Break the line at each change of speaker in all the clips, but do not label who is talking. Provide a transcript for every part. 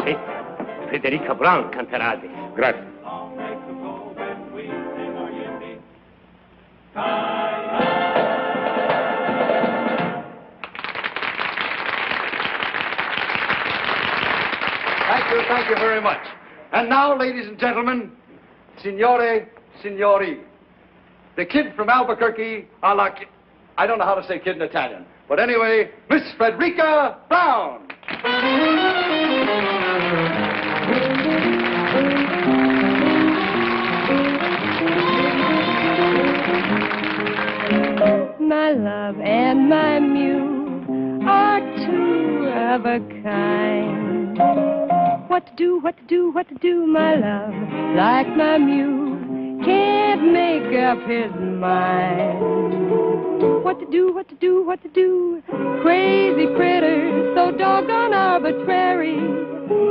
Sì, Federica Brown canterà adesso.
Grazie.
Thank you very much. And now, ladies and gentlemen, signore, signori, the kid from Albuquerque, I don't know how to say kid in Italian, but anyway, Miss Frederica Brown.
My love and my muse are two of a kind. What to do, what to do, what to do, my love, like my muse can't make up his mind. What to do, what to do, what to do, crazy critters, so doggone arbitrary.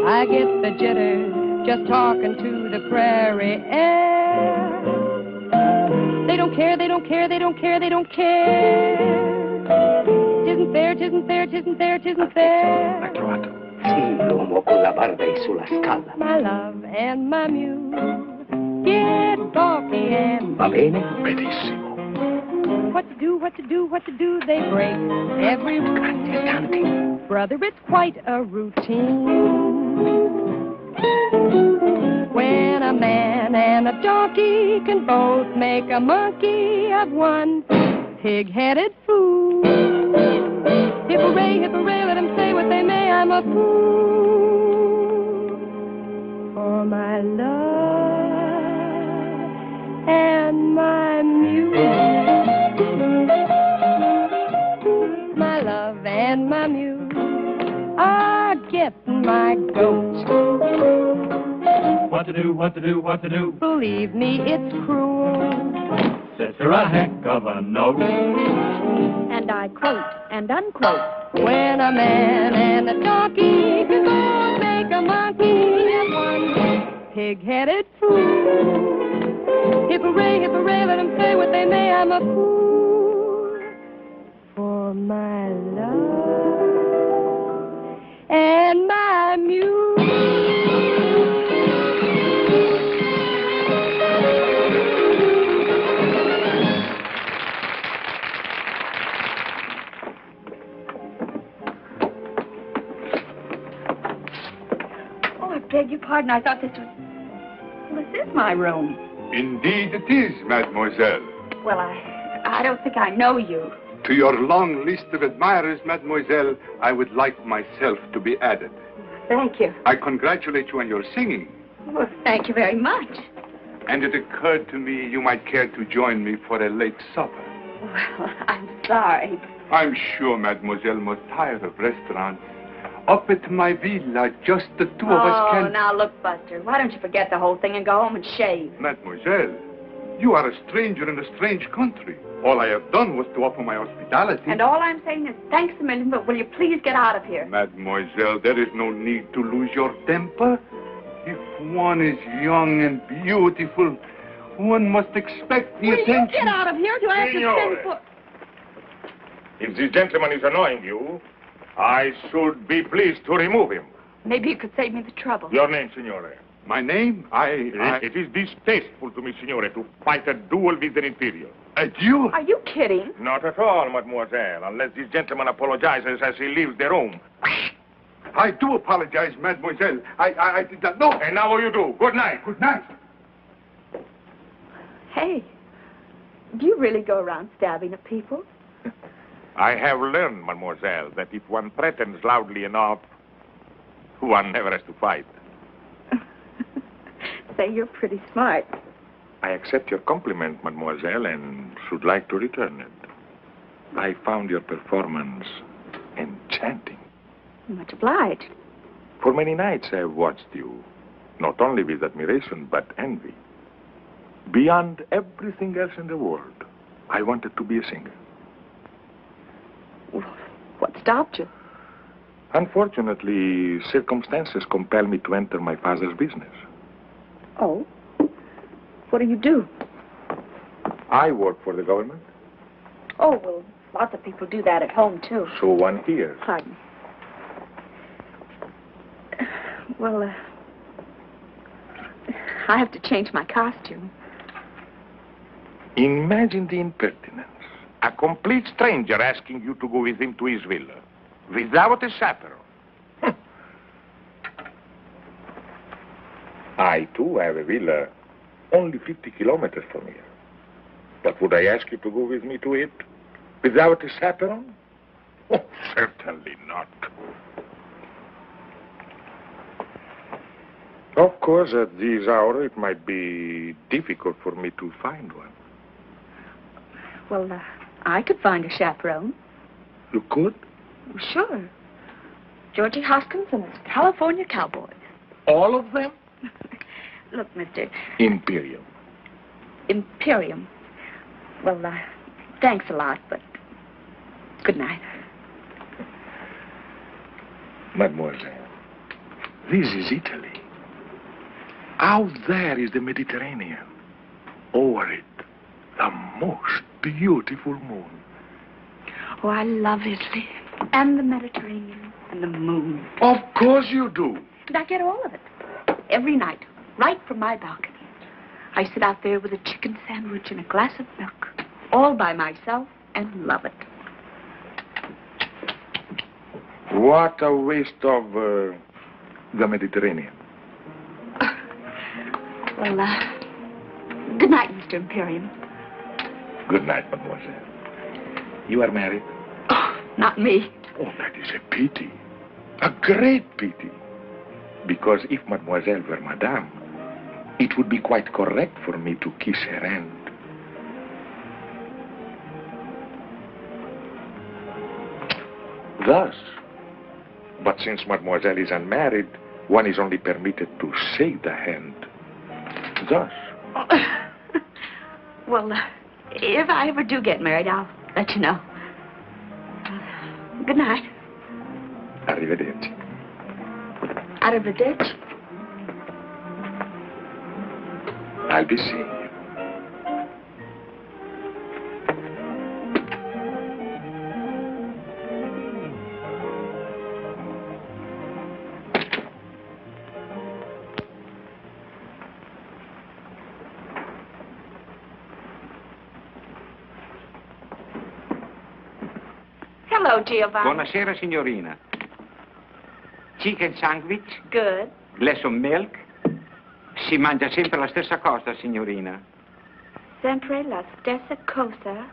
I get the jitters just talking to the prairie air. They don't care, they don't care, they don't care, they don't care. Tisn't fair, tisn't fair, tisn't fair, tisn't fair.
L'ha trovato. Sì, l'uomo con la barba è sulla scala.
My love and my muse get balky and...
Va bene? Benissimo.
What to do, what to do, what to do, they break every rule. Brother, it's quite a routine. When a man and a donkey can both make a monkey of one pig-headed fool. Hip-hooray, let them say what they may, I'm a fool for my love and my muse. My love and my muse are getting my goat.
What to do, what to do, what to do?
Believe me, it's cruel.
Says her a heck of a note.
And I quote and unquote. When a man and a donkey can both make a monkey of one pig-headed fool. Hip-hooray, let them say what they may, I'm a fool for my love and my muse.
I beg your pardon. I thought this was... Well, this is my room.
Indeed it is, mademoiselle.
Well, I don't think I know you.
To your long list of admirers, mademoiselle, I would like myself to be added.
Thank you.
I congratulate you on your singing.
Well, thank you very much.
And it occurred to me you might care to join me for a late supper.
Well, I'm sorry.
I'm sure mademoiselle must tire of restaurants. Up at my villa, just the two of us can...
Oh, now look, Buster, why don't you forget the whole thing and go home and shave?
Mademoiselle, you are a stranger in a strange country. All I have done was to offer my hospitality.
And all I'm saying is thanks a million, but will you please get out of here?
Mademoiselle, there is no need to lose your temper. If one is young and beautiful, one must expect the attention...
Will you get out of here? Do I have to send for...
If this gentleman is annoying you, I should be pleased to remove him.
Maybe you could save me the trouble.
Your name, signore? My name? It is distasteful to me, signore, to fight a duel with an Imperium. A duel?
Are you kidding?
Not at all, mademoiselle, unless this gentleman apologizes as he leaves the room. I do apologize, mademoiselle. I did not know. And now you do. Good night. Good night.
Hey, do you really go around stabbing at people?
I have learned, mademoiselle, that if one threatens loudly enough, one never has to fight.
Say, you're pretty smart.
I accept your compliment, mademoiselle, and should like to return it. I found your performance enchanting.
Much obliged.
For many nights I have watched you, not only with admiration, but envy. Beyond everything else in the world, I wanted to be a singer.
What stopped you?
Unfortunately, circumstances compel me to enter my father's business.
Oh? What do you do?
I work for the government.
Oh, well, lots of people do that at home, too.
So one hears.
Pardon. Well, I have to change my costume.
Imagine the impertinence. A complete stranger asking you to go with him to his villa. Without a chaperone. I, too, have a villa only 50 kilometers from here. But would I ask you to go with me to it? Without a chaperone? Oh, certainly not. Of course, at this hour, it might be difficult for me to find one.
Well, I could find a chaperone.
You could?
Sure. Georgie Hoskins and his California Cowboys.
All of them?
Look, Mr.
Imperium.
Imperium. Well, thanks a lot, but good night.
Mademoiselle, this is Italy. Out there is the Mediterranean. Over it, the most beautiful moon.
Oh, I love Italy. And the Mediterranean. And the moon.
Of course you do.
And I get all of it. Every night. Right from my balcony. I sit out there with a chicken sandwich and a glass of milk. All by myself and love it.
What a waste of the Mediterranean.
Well, good night, Mr. Imperium.
Good night, mademoiselle. You are married?
Oh, not me.
Oh, that is a pity. A great pity. Because if mademoiselle were madame, it would be quite correct for me to kiss her hand. Thus. But since mademoiselle is unmarried, one is only permitted to shake the hand. Thus.
Well, if I ever do get married, I'll let you know. Good night.
Arrivederci.
Arrivederci.
I'll be seeing you.
Hello, Giovanni.
Buonasera, signorina. Chicken sandwich?
Good.
Glass of milk? Si mangia sempre la stessa cosa, signorina.
Sempre la stessa cosa.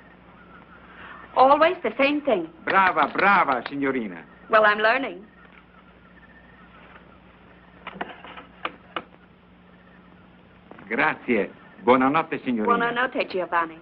Always the same thing.
Brava, brava, signorina.
Well, I'm learning.
Grazie. Buonanotte, signorina.
Buonanotte, Giovanni.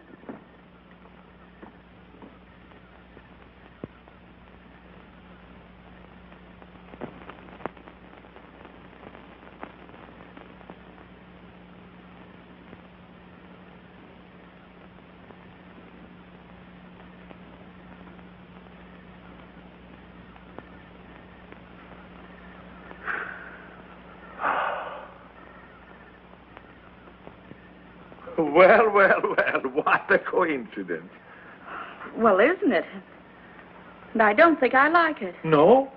Well, well, well, what a coincidence.
Well, isn't it? And I don't think I like it.
No?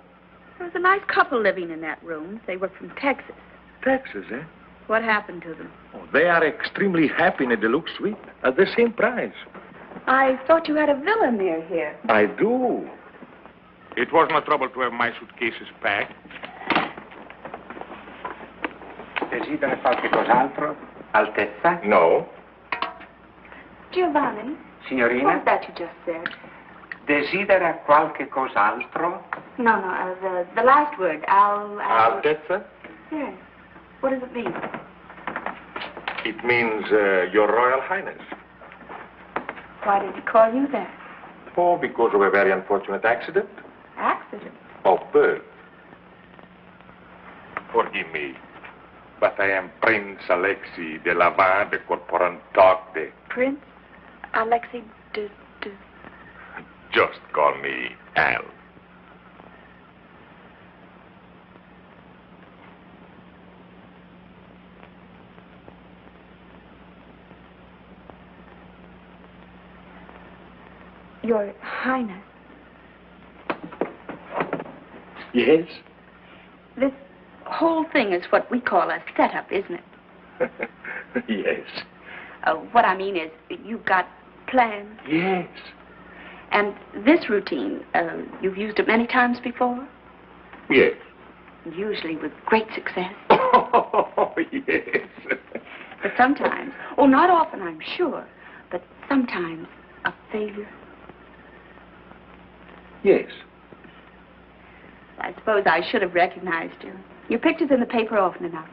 There was a nice couple living in that room. They were from Texas.
Texas, eh?
What happened to them?
Oh, they are extremely happy in a deluxe suite at the same price.
I thought you had a villa near here.
I do. It was no trouble to have my suitcases packed.
Desidera qualche cos'altro? Altezza?
No.
Giovanni?
Signorina?
What was that you just said?
Desidera qualche cos'altro?
No, the last word.
Altezza?
Yes. What does it mean?
It means Your Royal Highness.
Why did he call you that?
Oh, because of a very unfortunate accident.
Accident?
Of birth. Forgive me, but I am Prince Alexei de Lavin de Corporantoc de...
Prince Alexei de...
Just call me Al.
Your Highness.
Yes?
This whole thing is what we call a setup, isn't it?
Yes.
What I mean is, you've got plans.
Yes.
And this routine, you've used it many times before?
Yes.
Usually with great success.
Oh, yes.
But sometimes, not often, I'm sure, but sometimes a failure.
Yes.
I suppose I should have recognized you. Your picture's in the paper often enough.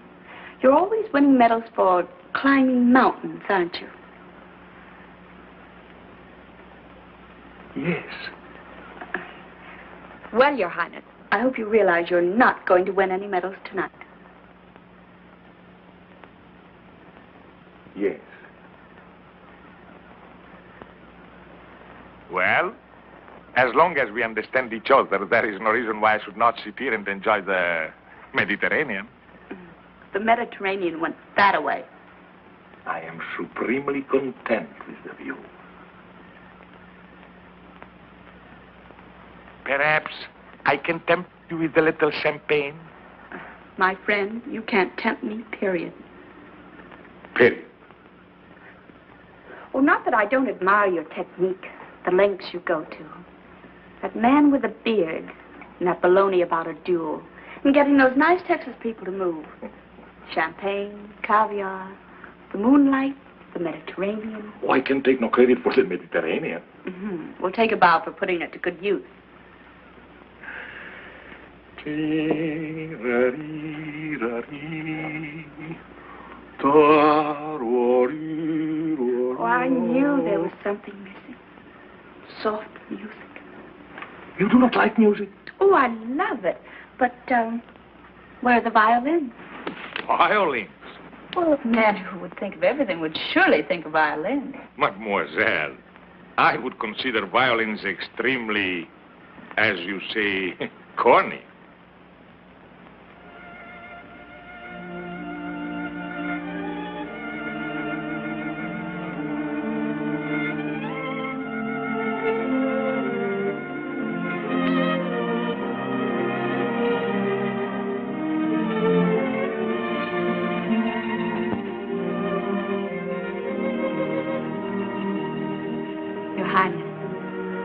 You're always winning medals for climbing mountains, aren't you?
Yes.
Well, Your Highness, I hope you realize you're not going to win any medals tonight.
Yes. Well, as long as we understand each other, there is no reason why I should not sit here and enjoy the Mediterranean.
The Mediterranean went that away.
I am supremely content with the view. Perhaps I can tempt you with a little champagne?
My friend, you can't tempt me, period.
Period.
Well, not that I don't admire your technique, the lengths you go to. That man with a beard and that baloney about a duel and getting those nice Texas people to move. Champagne, caviar, the moonlight, the Mediterranean.
Oh, I can take no credit for the Mediterranean.
Mm-hmm. We'll take a bow for putting it to good use.
Oh,
I knew there was something missing. Soft music.
You do not like music?
Oh, I love it. But, where are the violins?
Violins?
Well, a man who would think of everything would surely think of violins.
Mademoiselle, I would consider violins extremely, as you say, corny.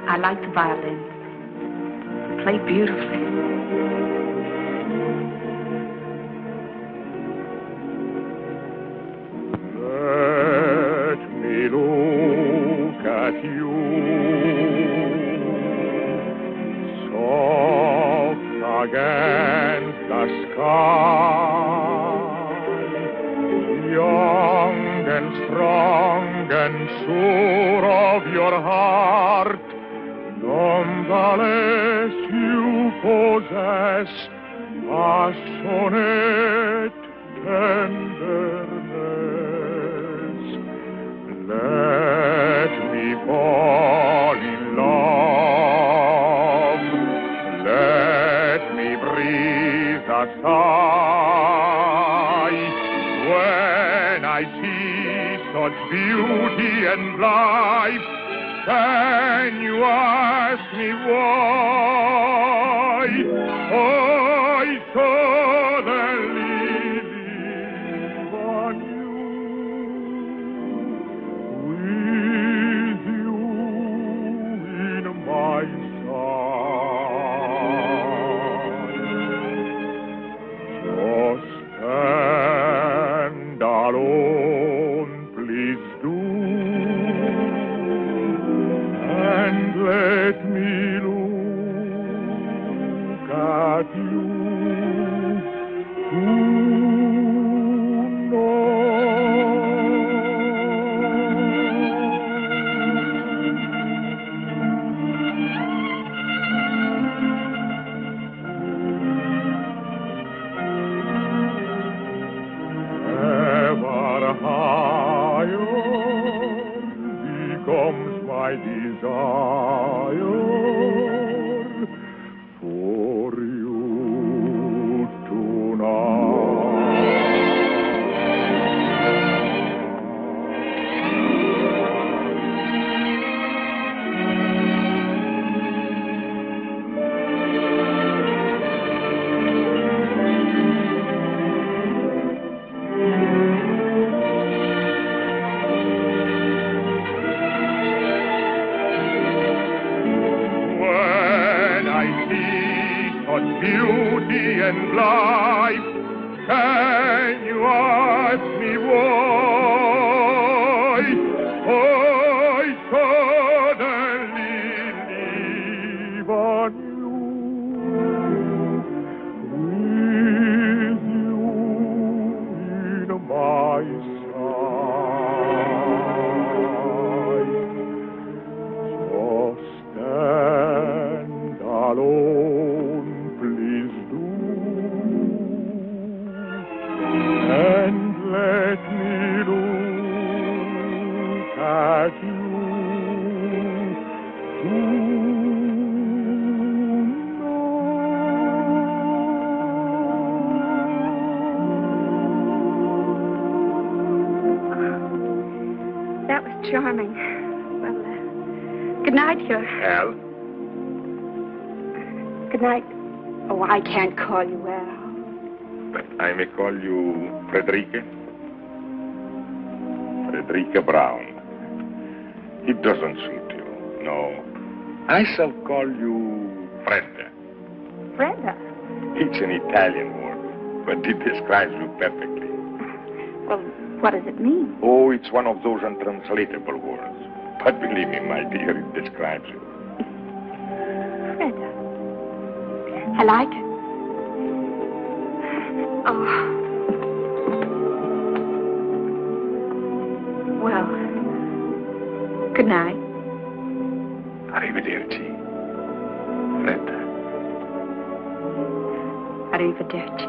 I like the violin. They play beautifully.
Let me look at you, soft against the sky, young and strong and sure of your heart. Nonetheless, you possess passionate tenderness. Let me fall in love. Let me breathe a sigh when I see such beauty and life. Can you ask me why I suddenly live on you, with you in my side? So stand alone, please do. And let me look at you ever higher becomes my desire for you tonight.
charming. Well, good night, your...
Al?
Good night. Oh, I can't call you Al.
But I may call you Frederica? Frederica Brown. It doesn't suit you, no. I shall call you Fredda.
Brenda.
It's an Italian word, but it describes you perfectly.
Well, what does it mean?
Oh, it's one of those untranslatable words. But believe me, my dear, it describes you.
Brenda. I like it. Oh. Well, good night.
Arrivederci. Fredda.
Arrivederci.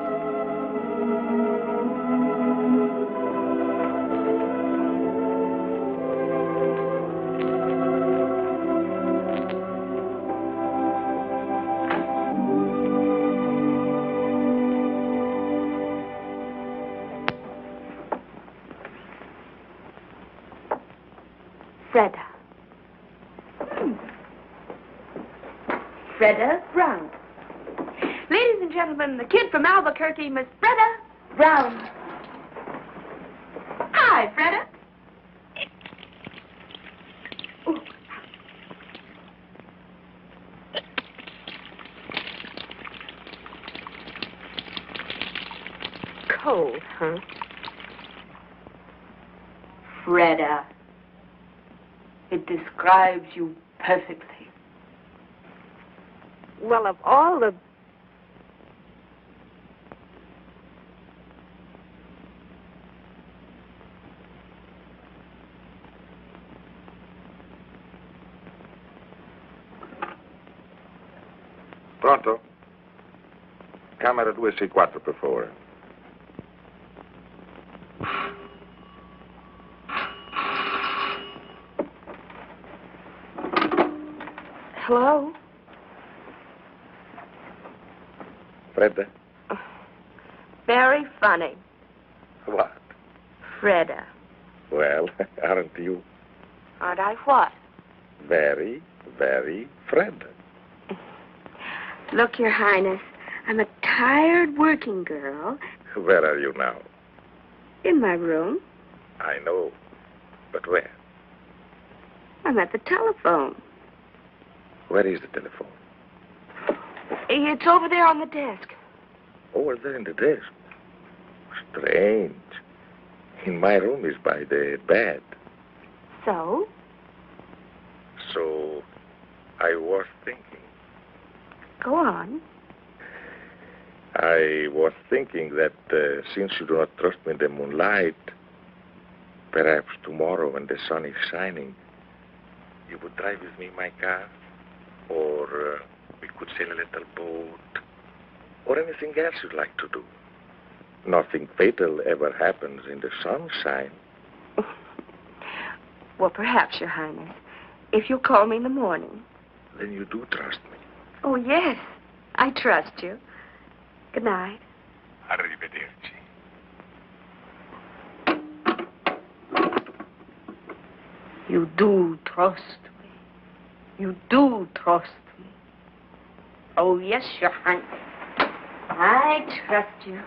Freda. Freda Brown. Ladies and gentlemen, the kid from Albuquerque, Miss Freda Brown. Hi, Freda. Ooh. Cold, huh? Freda. It describes you perfectly. Well, of all the...
Pronto? Camera 264, per favore.
Hello?
Fredda?
Very funny.
What?
Freda.
Well, aren't you
Aren't I what?
very, very Fredda?
Look, Your Highness, I'm a tired working girl
Where are you now?
in my room.
I know. But where?
I'm at the telephone.
Where is the telephone?
It's over there on the desk.
Over there in the desk. Strange. In my room is by the bed.
So?
So, I was thinking.
Go on.
I was thinking that since you do not trust me in the moonlight, perhaps tomorrow when the sun is shining, you would drive with me in my car, or we could sail a little boat, or anything else you'd like to do. Nothing fatal ever happens in the sunshine.
Well, perhaps, Your Highness, if you'll call me in the morning.
Then you do trust me.
Oh, yes, I trust you. Good night.
Arrivederci.
You do trust me. You do trust me. Oh, yes, Your Highness. I trust you.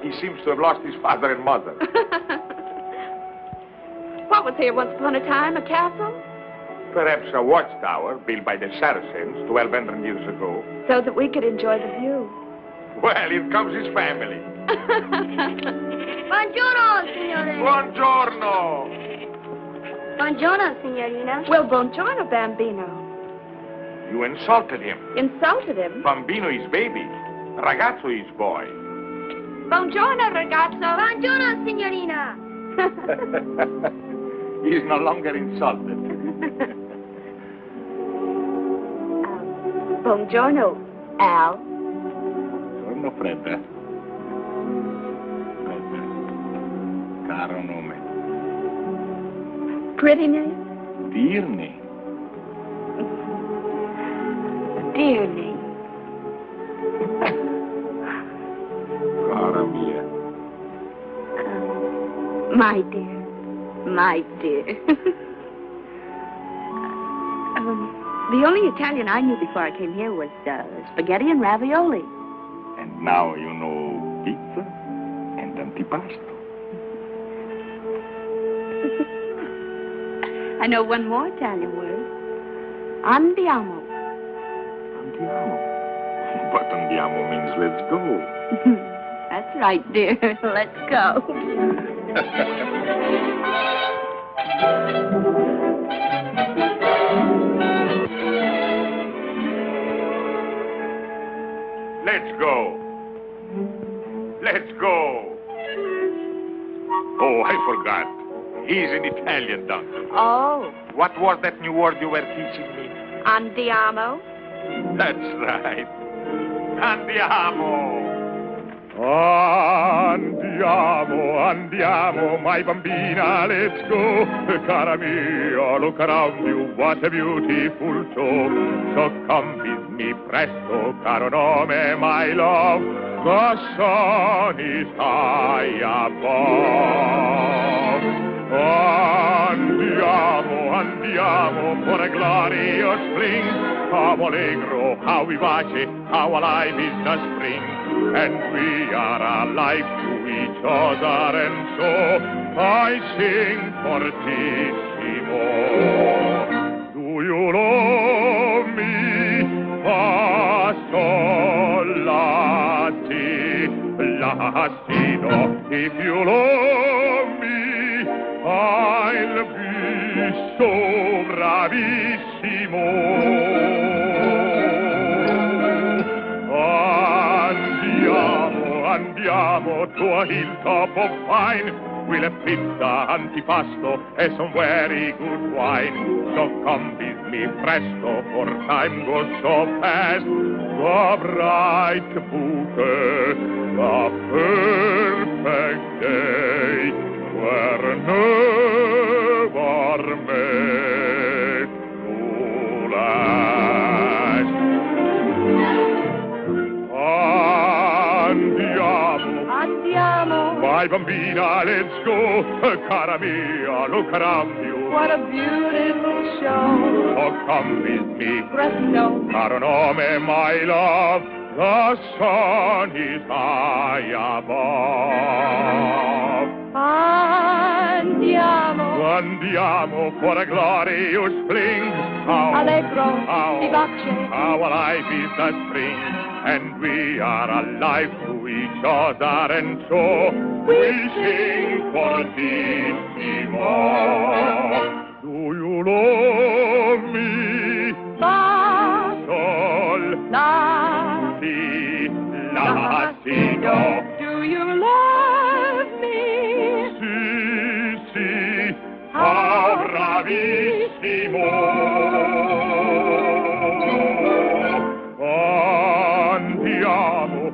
He seems to have lost his father and mother.
What was here once upon a time? A castle?
Perhaps a watchtower built by the Saracens 1,200 years ago.
So that we could enjoy the view.
Well, here comes his family.
Buongiorno, signore.
Buongiorno.
Buongiorno, signorina.
Well, buongiorno, Bambino.
You insulted him.
Insulted him?
Bambino is baby. Ragazzo is boy.
Buongiorno, ragazzo.
Buongiorno, signorina.
He's no longer insulted.
Buongiorno, Al.
Buongiorno, Fredda. Fredda. Caro nome.
Pretty name?
Dear name.
Dear name.
Cara mia.
My dear. My dear. The only Italian I knew before I came here was spaghetti and ravioli.
And now you know pizza and antipasto.
I know one more Italian word. Andiamo.
Andiamo. But andiamo means let's go.
That's right, dear. Let's go.
Let's go. Let's go. Oh, I forgot. He's an Italian doctor.
Oh,
What was that new word you were teaching me?
andiamo.
That's right. Andiamo. Andiamo, my bambina, let's go. Cara mia, look around you, what a beautiful show. So come with me presto, caro nome, my love. The sun is high above. Andiamo for a glorious spring. How allegro, how vivace, how alive is the spring. And we are alive to each other, and so I sing fortissimo. Do you love me? Fa, sol, la, si, la, si, do. If you love me, I'll be so bravissimo. Andiamo to a hilltop of pine. We'll have pizza, antipasto, and some very good wine. So come with me presto, for time goes so fast. The bright bouquet, the perfect day, were never made to last.
Andiamo.
My bambina, let's go. Cara mia, look around you.
What a beautiful show.
Oh, come with me.
Presto.
Caro nome, my love. The sun is high above. Andiamo for a glorious spring.
Allegro,
how
vivace.
How alive is the spring. And we are alive to each other, and so we sing fortissimo. Do you love me?
Fa,
Sol,
la,
si, la, si, do.
do you love me?
Si, how bravissimo.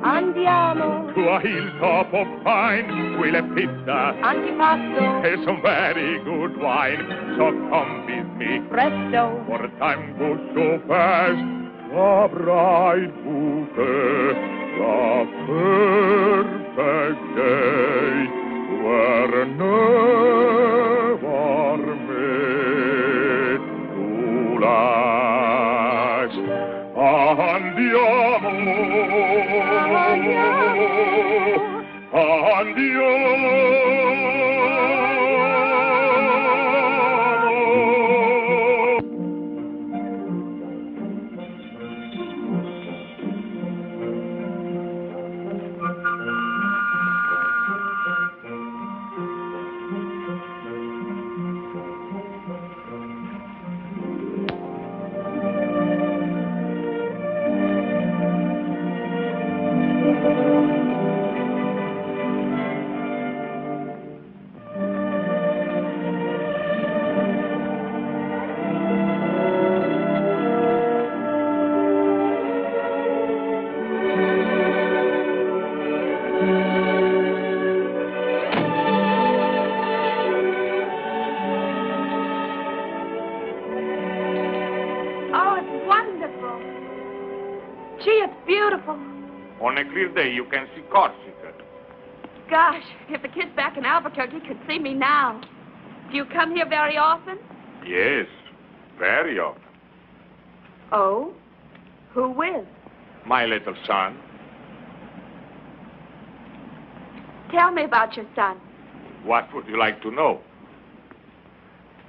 Andiamo.
To a hilltop of pine, we'll have pizza
Antipasto.
and some very good wine. So come with me,
Presto.
for time goes so fast. The bright bouquet, the perfect day, were never made to last. Andiamo.
beautiful.
On a clear day, you can see Corsica.
Gosh, if the kids back in Albuquerque could see me now. Do you come here very often?
Yes, very often.
Oh? Who with?
My little son.
Tell me about your son.
What would you like to know?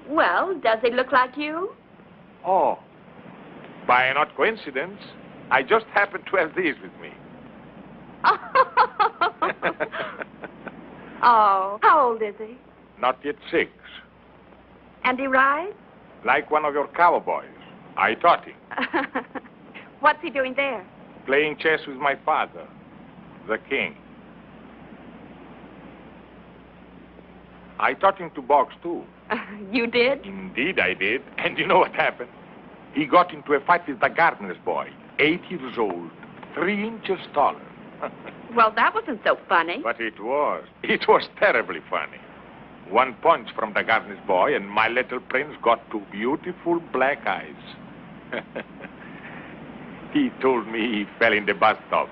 Well, does he look like you?
Oh, by an odd coincidence, I just happened to have these with me.
Oh, how old is he?
Not yet 6.
And he rides?
Like one of your cowboys. I taught him.
What's he doing there?
Playing chess with my father, the king. I taught him to box, too.
You did?
Indeed, I did. And you know what happened? He got into a fight with the gardener's boy, 8 years old, 3 inches taller.
Well, that wasn't so funny.
But it was. It was terribly funny. One punch from the gardener's boy, and my little prince got 2 beautiful black eyes. He told me he fell in the bathtub.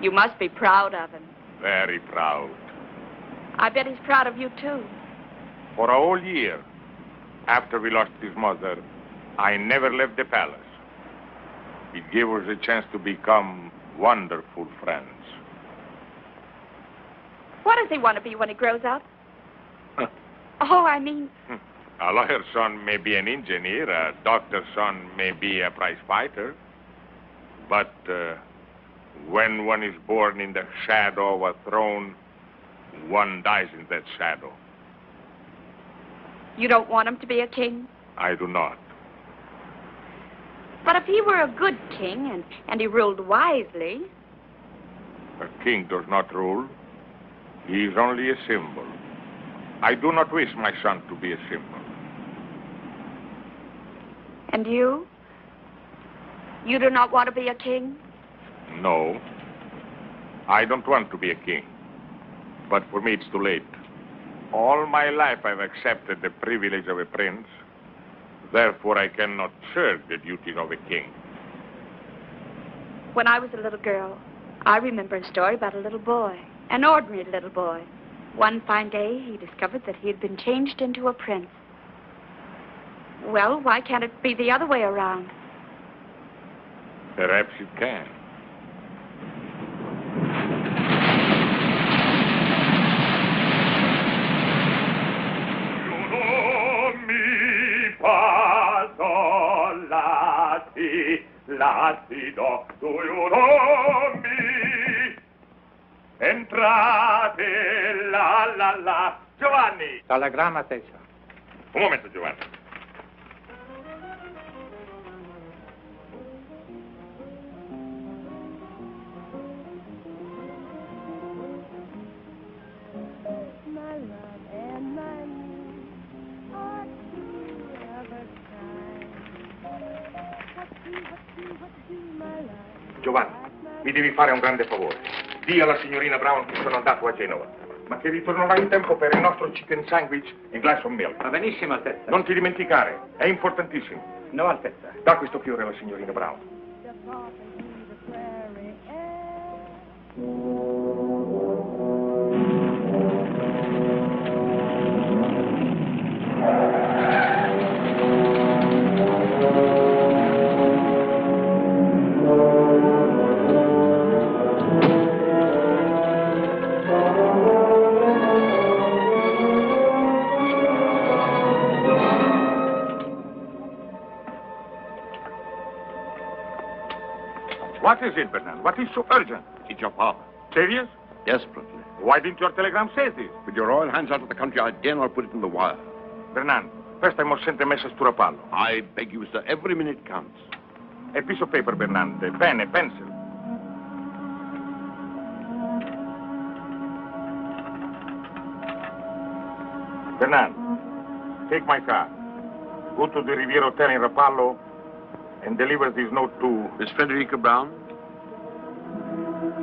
You must be proud of him.
Very proud.
I bet he's proud of you, too.
For a whole year, after we lost his mother, I never left the palace. It gave us a chance to become wonderful friends.
What does he want to be when he grows up? Oh, I mean...
A lawyer's son may be an engineer, a doctor's son may be a prize fighter. But when one is born in the shadow of a throne, one dies in that shadow.
You don't want him to be a king?
I do not.
But if he were a good king and he ruled wisely...
A king does not rule. He is only a symbol. I do not wish my son to be a symbol.
And you? You do not want to be a king?
No. I don't want to be a king. But for me, it's too late. All my life, I've accepted the privilege of a prince. Therefore, I cannot shirk the duties of a king.
When I was a little girl, I remember a story about a little boy, an ordinary little boy. One fine day, he discovered that he had been changed into a prince. Well, why can't it be the other way around?
Perhaps it can.
Latido, do you know me? Entrate, la. Giovanni!
Telegramma, Tessia.
Un momento, Giovanni.
My love and my need are two of a kind. What do, my love?
Giovanni, mi devi fare un grande favore. Dì alla signorina Brown che sono andato a Genova, ma che ritornerò in tempo per il nostro chicken sandwich e glass of milk.
Va benissimo, Altezza.
Non ti dimenticare, è importantissimo.
No, Altezza.
Da questo fiore alla signorina Brown.
Just off into the prairie air.
What is it, Bernard? What is so urgent?
It's your father.
Serious?
Desperately.
Why didn't your telegram say this?
With your royal hands out of the country, I dare not put it in the wire.
Bernard, first I must send a message to Rapallo.
I beg you, sir, every minute counts.
A piece of paper, Bernard, a pen, a pencil. Bernard, take my car. Go to the Riviera Hotel in Rapallo and deliver this note to...
Miss Frederica Brown?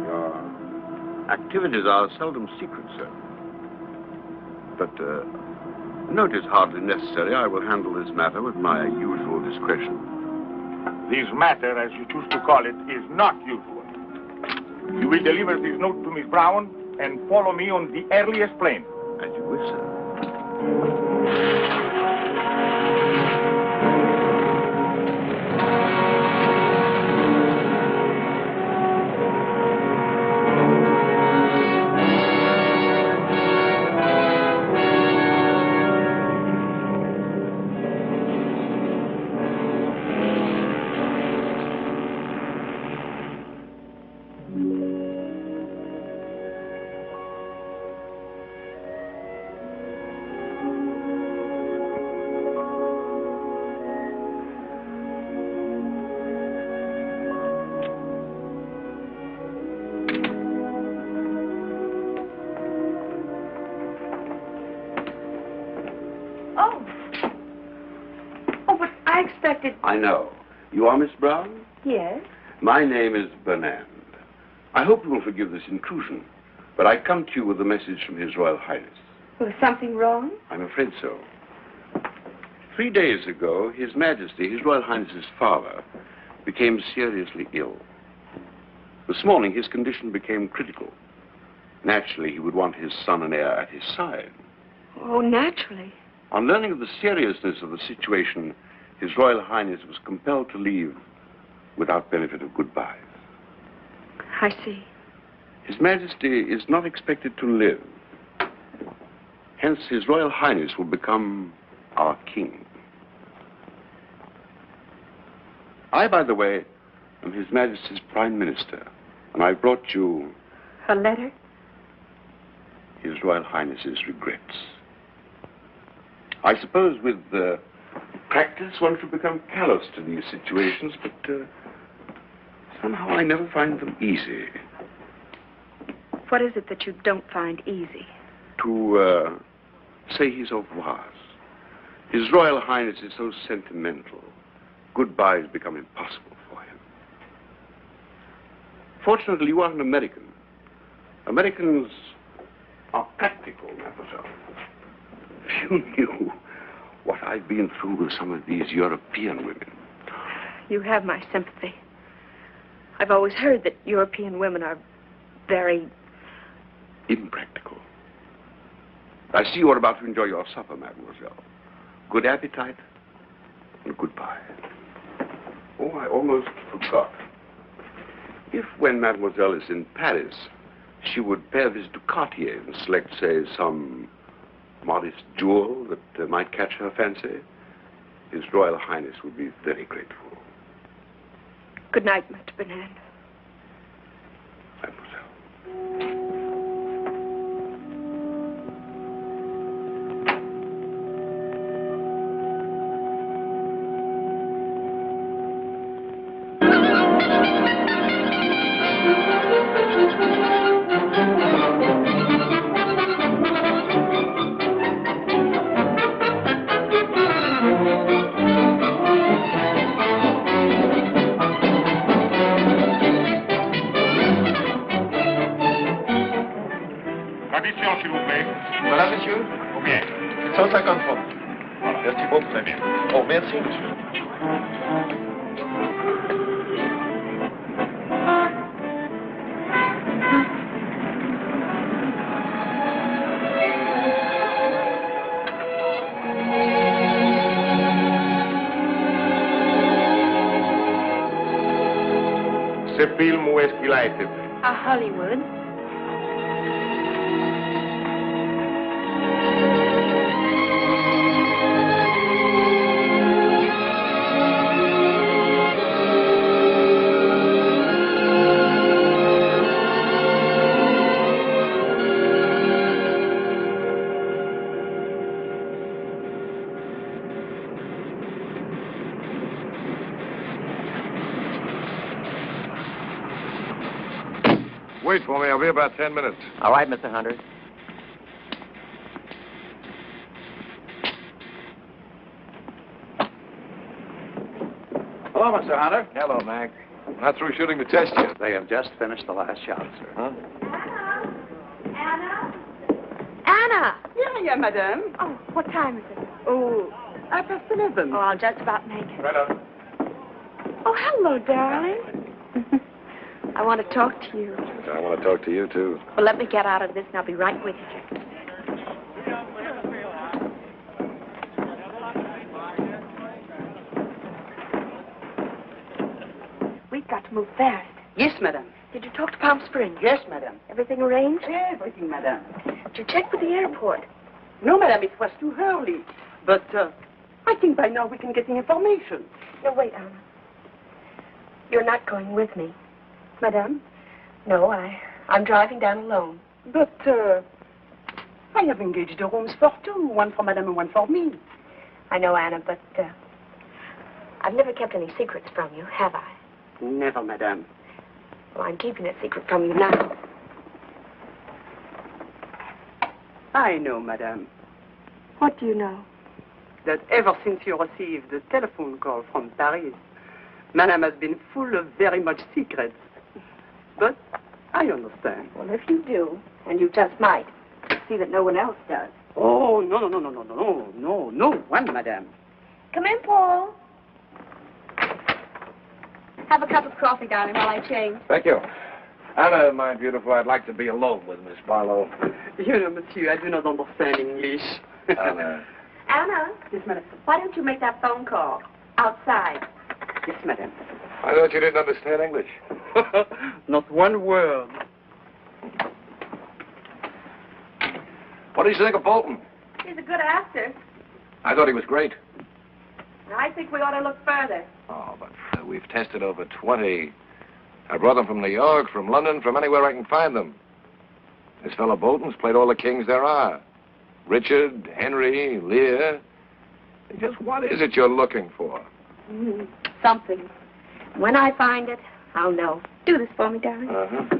Your activities are seldom secret, sir. But note is hardly necessary. I will handle this matter with my usual discretion.
This matter, as you choose to call it, is not usual. You will deliver this note to Miss Brown and follow me on the earliest plane.
As you wish, sir.
I know. You are Miss Brown?
Yes.
My name is Bernand. I hope you will forgive this intrusion, but I come to you with a message from His Royal Highness.
Was something wrong?
I'm afraid so. 3 days ago, His Majesty, His Royal Highness's father, became seriously ill. This morning, his condition became critical. Naturally, he would want his son and heir at his side.
Oh, naturally.
On learning of the seriousness of the situation, His Royal Highness was compelled to leave without benefit of goodbyes.
I see.
His Majesty is not expected to live. Hence, His Royal Highness will become our king. I, by the way, am His Majesty's Prime Minister, and I brought you
A letter?
His Royal Highness's regrets. I suppose with practice one should become callous to these situations, but somehow I never find them easy.
What is it that you don't find easy?
To say his au revoirs. His Royal Highness is so sentimental. Goodbyes become impossible for him. Fortunately, you are an American. Americans are practical, mademoiselle. If you knew what I've been through with some of these European women.
You have my sympathy. I've always heard that European women are very...
impractical. I see you are about to enjoy your supper, mademoiselle. Good appetite and goodbye. Oh, I almost forgot. If, when mademoiselle is in Paris, she would pay a visit to Cartier and select, say, some modest jewel that might catch her fancy, His Royal Highness would be very grateful.
Good night, Mr. Bernard.
Mademoiselle.
L'addition, s'il vous plaît.
Voilà, monsieur.
Combien?
150 francs.
Voilà.
Merci beaucoup.
Très bien.
Oh, merci, monsieur.
Ce film, où est-ce qu'il a été fait?
À Hollywood.
Wait for me. I'll be about 10 minutes.
All right, Mr. Hunter.
Hello, Mr. Hunter.
Hello, Mac.
Not through shooting the test yet.
They have just finished the last shot, sir.
Huh?
Anna!
Yeah, madame.
Oh, what time is it?
Oh, 11:30.
Oh, I'll just about make it.
Right on.
Oh, hello, darling. I want to talk to you.
I want to talk to you, too.
Well, let me get out of this and I'll be right with you. We've got to move fast.
Yes, madame.
Did you talk to Palm Springs?
Yes, madame.
Everything arranged?
Everything, madame.
Did you check with the airport?
No, madame, it was too early. But I think by now we can get the information.
No, wait, Anna. You're not going with me.
Madame?
No, I'm driving down alone.
But I have engaged the rooms for two. One for madame and one for me.
I know, Anna, but I've never kept any secrets from you, have I?
Never, madame.
Well, I'm keeping a secret from you now.
I know, madame,
What do you know?
that ever since you received the telephone call from Paris, madame has been full of very much secrets. But I understand.
Well, if you do, and you just might, see that no one else does.
Oh, no one, madame.
Come in, Paul. Have a cup of coffee, darling, while I change.
Thank you. Anna, my beautiful, I'd like to be alone with Miss Barlow.
You know, monsieur, I do not understand English.
Anna.
Anna?
Yes, madame.
Why don't you make that phone call outside?
Yes, madame.
I thought you didn't understand English.
Not one word.
What did you think of Bolton?
He's a good actor.
I thought he was great.
I think we ought to look further.
Oh, but we've tested over 20. I brought them from New York, from London, from anywhere I can find them. This fellow Bolton's played all the kings there are. Richard, Henry, Lear. Just what is it you're looking for?
Something. When I find it, I'll know. Do this for me, darling.
Uh-huh.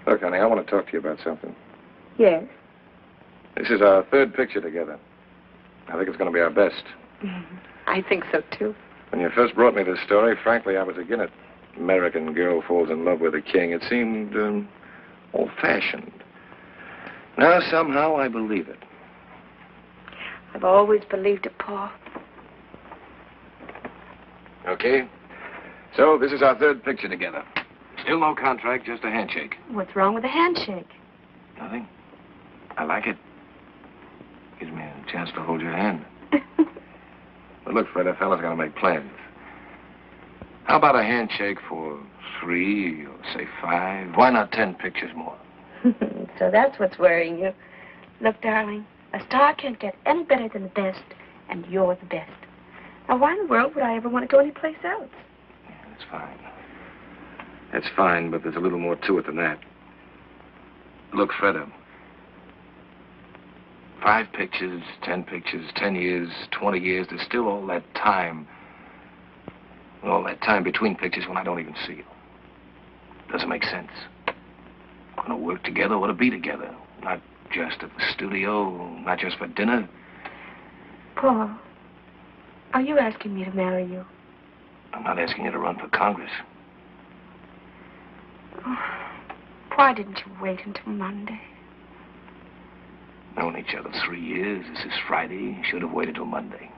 Look, honey, I want to talk to you about something.
Yes?
This is our third picture together. I think it's going to be our best.
I think so, too.
When you first brought me this story, frankly, I was against it. American girl falls in love with a king. It seemed old-fashioned. Now, somehow, I believe it.
I've always believed it, Paul.
Okay. So, this is our third picture together. Still no contract, just a handshake.
What's wrong with a handshake?
Nothing. I like it. Gives me a chance to hold your hand. But look, Fred, a fella's got to make plans. How about a handshake for 3 or, say, 5? Why not 10 pictures more?
So that's what's worrying you. Look, darling, a star can't get any better than the best, and you're the best. Now, why in the world would I ever want to go anyplace else?
Yeah, that's fine. That's fine, but there's a little more to it than that. Look, Fred, 5 pictures, 10 pictures, 10 years, 20 years, there's still all that time. All that time between pictures when I don't even see you. Doesn't make sense. Want to work together, want to be together. Not just at the studio, not just for dinner.
Paul, are you asking me to marry you?
I'm not asking you to run for Congress.
Oh, why didn't you wait until Monday?
Known each other 3 years. This is Friday. Should have waited till Monday.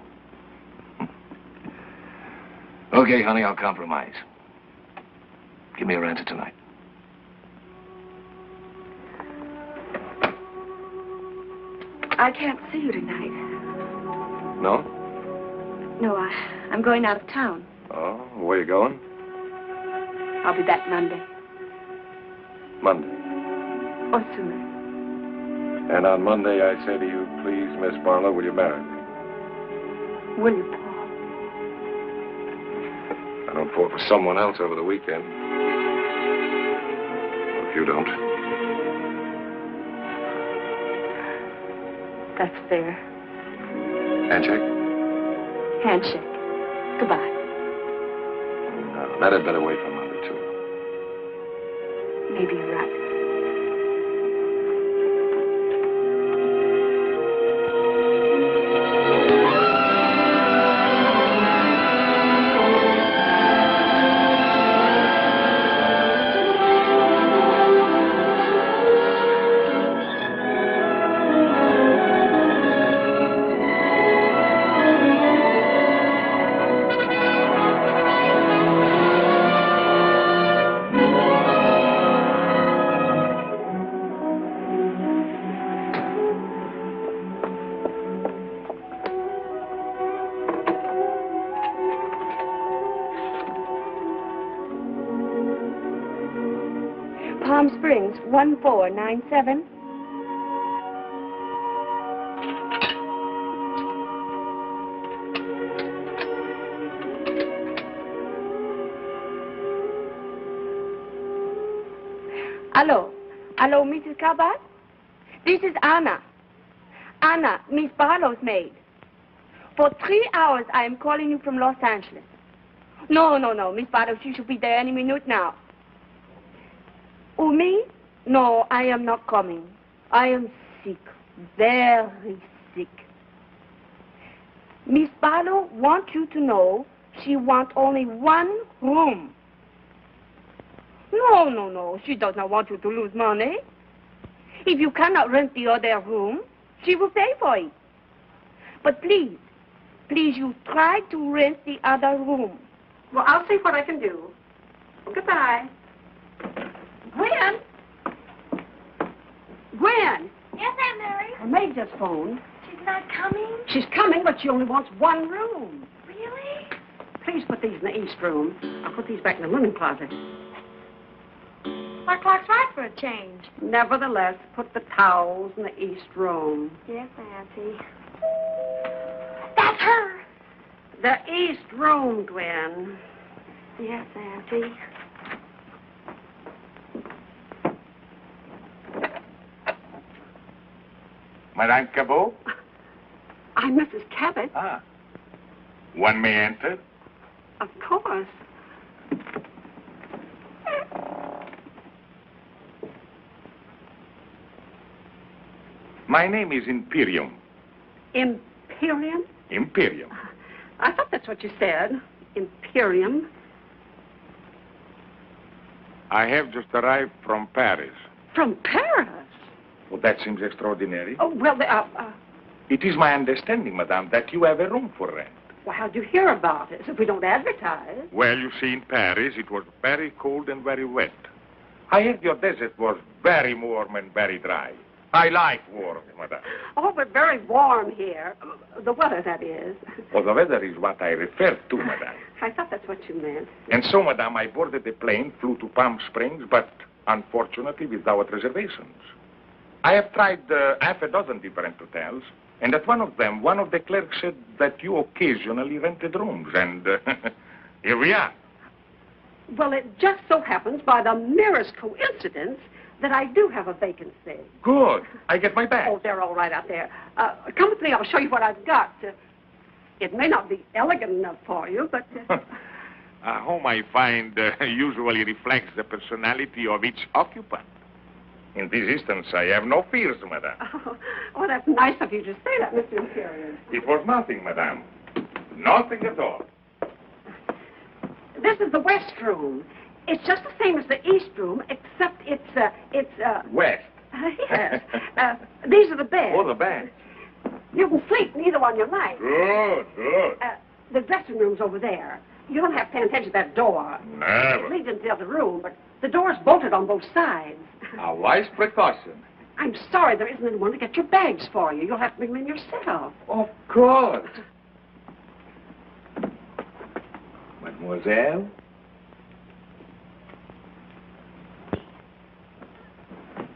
Okay, honey, I'll compromise. Give me your answer tonight.
I can't see you tonight.
No?
No, I'm going out of town.
Oh, where you going?
I'll be back Monday.
Monday.
Or sooner.
And on Monday, I say to you, please, Miss Barlow, will you marry me?
Will you, Paul?
I don't fall for someone else over the weekend. If you don't.
That's fair.
Handshake?
Handshake. Goodbye.
No, that had better wait for Monday, too.
Maybe you're right. Springs, 1497. Hello. Hello, Mrs. Cabot? This is Anna. Anna, Miss Barlow's maid. For 3 hours, I am calling you from Los Angeles. No, Miss Barlow, she should be there any minute now. Oh, me? No, I am not coming. I am sick, very sick. Miss Barlow wants you to know she wants only one room. No, she does not want you to lose money. If you cannot rent the other room, she will pay for it. But please, you try to rent the other room.
Well, I'll see what I can do. Goodbye. Gwen? Gwen?
Yes, Aunt Mary?
Her maid just phoned.
She's not coming?
She's coming, but she only wants one room.
Really?
Please put these in the east room. I'll put these back in the linen closet.
My clock's right for a change.
Nevertheless, put the towels in the east room.
Yes, Auntie. That's her.
The east room, Gwen.
Yes, Auntie.
Madame Cabot?
I'm Mrs. Cabot.
Ah. One may enter?
Of course.
My name is Imperium.
Imperium?
Imperium.
I thought that's what you said. Imperium.
I have just arrived from Paris.
From Paris?
Well, that seems extraordinary.
Oh, well,
It is my understanding, madame, that you have a room for rent.
well, how'd you hear about it? If we don't advertise.
Well, you see, in Paris, it was very cold and very wet. I heard your desert was very warm and very dry. I like warm, madame.
Oh, but very warm here. The weather, that is.
Well, the weather is what I refer to, madame.
I thought that's what you meant.
And so, madame, I boarded the plane, flew to Palm Springs, but unfortunately without reservations. I have tried half a dozen different hotels, and at one of them, one of the clerks said that you occasionally rented rooms, and here we are.
Well, it just so happens, by the merest coincidence, that I do have a vacancy.
Good. I get my bag.
Oh, they're all right out there. Come with me, I'll show you what I've got. It may not be elegant enough for you, but...
A home, I find, usually reflects the personality of each occupant. In this instance, I have no fears, madame.
Oh, that's nice of you to say that, Mr. Imperium.
It was nothing, madame. Nothing at all.
This is the west room. It's just the same as the east room, except it's
West.
Yes. These are the beds.
Oh, the beds.
You can sleep in either one you like.
Good, good.
The dressing room's over there. You don't have to pay attention to that door.
Never.
It leads into the other room, but the door's bolted on both sides.
A wise precaution.
I'm sorry there isn't anyone to get your bags for you. You'll have to bring them in yourself.
Of course. Mademoiselle?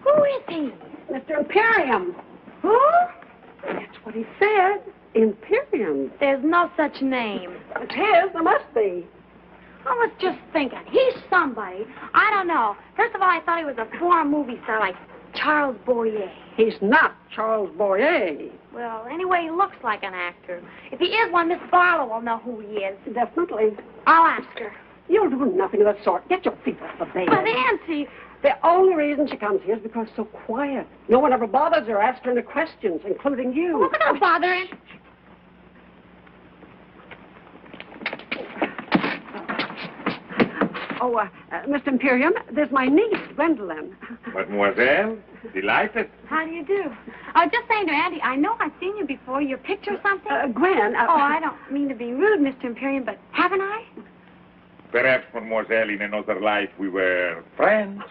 Who is he?
Mr. Imperium.
Who?
That's what he said. Imperium.
There's no such name.
It's his. There must be.
I was just thinking, he's somebody. I don't know. First of all, I thought he was a foreign movie star like Charles Boyer.
He's not Charles Boyer.
Well, anyway, he looks like an actor. If he is one, Miss Barlow will know who he is.
Definitely.
I'll ask her.
You'll do nothing of that sort. Get your feet off the bed.
But, Auntie...
The only reason she comes here is because it's so quiet. No one ever bothers her, asks her any questions, including you.
Well, don't bother him.
Oh, Mr. Imperium, there's my niece, Gwendolyn.
Mademoiselle, delighted.
How do you do? I was just saying to Auntie, I know I've seen you before. Your picture or something?
Gwen.
Oh, I don't mean to be rude, Mr. Imperium, but haven't I?
Perhaps, mademoiselle, in another life we were friends.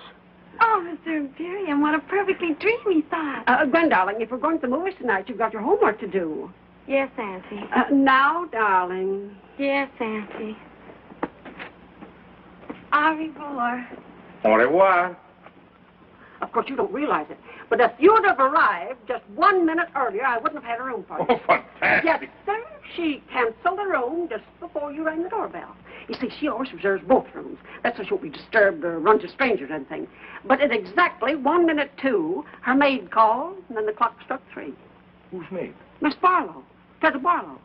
Oh, Mr. Imperium, what a perfectly dreamy thought.
Gwen, darling, if we're going to the movies tonight, you've got your homework to do.
Yes, Auntie.
Now, darling.
Yes, Auntie. Au revoir.
Au revoir.
Of course, you don't realize it. But if you'd have arrived just 1 minute earlier, I wouldn't have had a room for you.
Oh, fantastic.
Yes, sir. She canceled the room just before you rang the doorbell. You see, she always reserves both rooms. That's so she won't be disturbed or run to strangers or anything. But at exactly 1 minute 2, her maid called, and then the clock struck 3.
Who's maid?
Miss Barlow. Fred Barlow.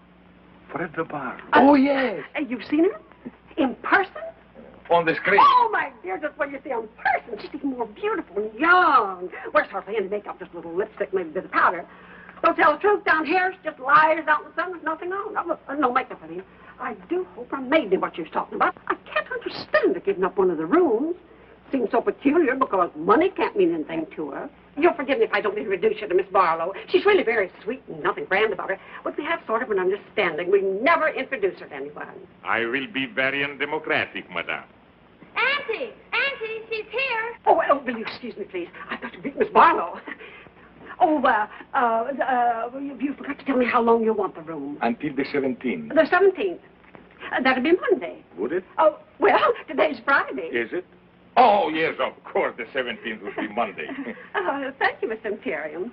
Fred Barlow. Oh, yes.
You've seen her? In person?
On the screen.
Oh, my dear, just when you see her in person, she's even more beautiful and young. Wears hardly any makeup, just a little lipstick, maybe a bit of powder. Don't tell the truth, down here, she just lies out in the sun with nothing on. No makeup, I mean. I do hope her maid knew what she was talking about. I can't understand her giving up one of the rooms. Seems so peculiar because money can't mean anything to her. You'll forgive me if I don't introduce you to Miss Barlow. She's really very sweet and nothing grand about her. But we have sort of an understanding. We never introduce her to anyone.
I will be very undemocratic, madame.
Auntie! Auntie, she's here.
Oh, will you excuse me, please? I've got to meet Miss Barlow. Oh, you forgot to tell me how long you want the room.
Until the 17th.
The 17th. That'd be Monday.
Would it?
Oh, well, today's Friday.
Is it? Oh, yes, of course, the 17th would be Monday.
Thank you, Mr. Imperium.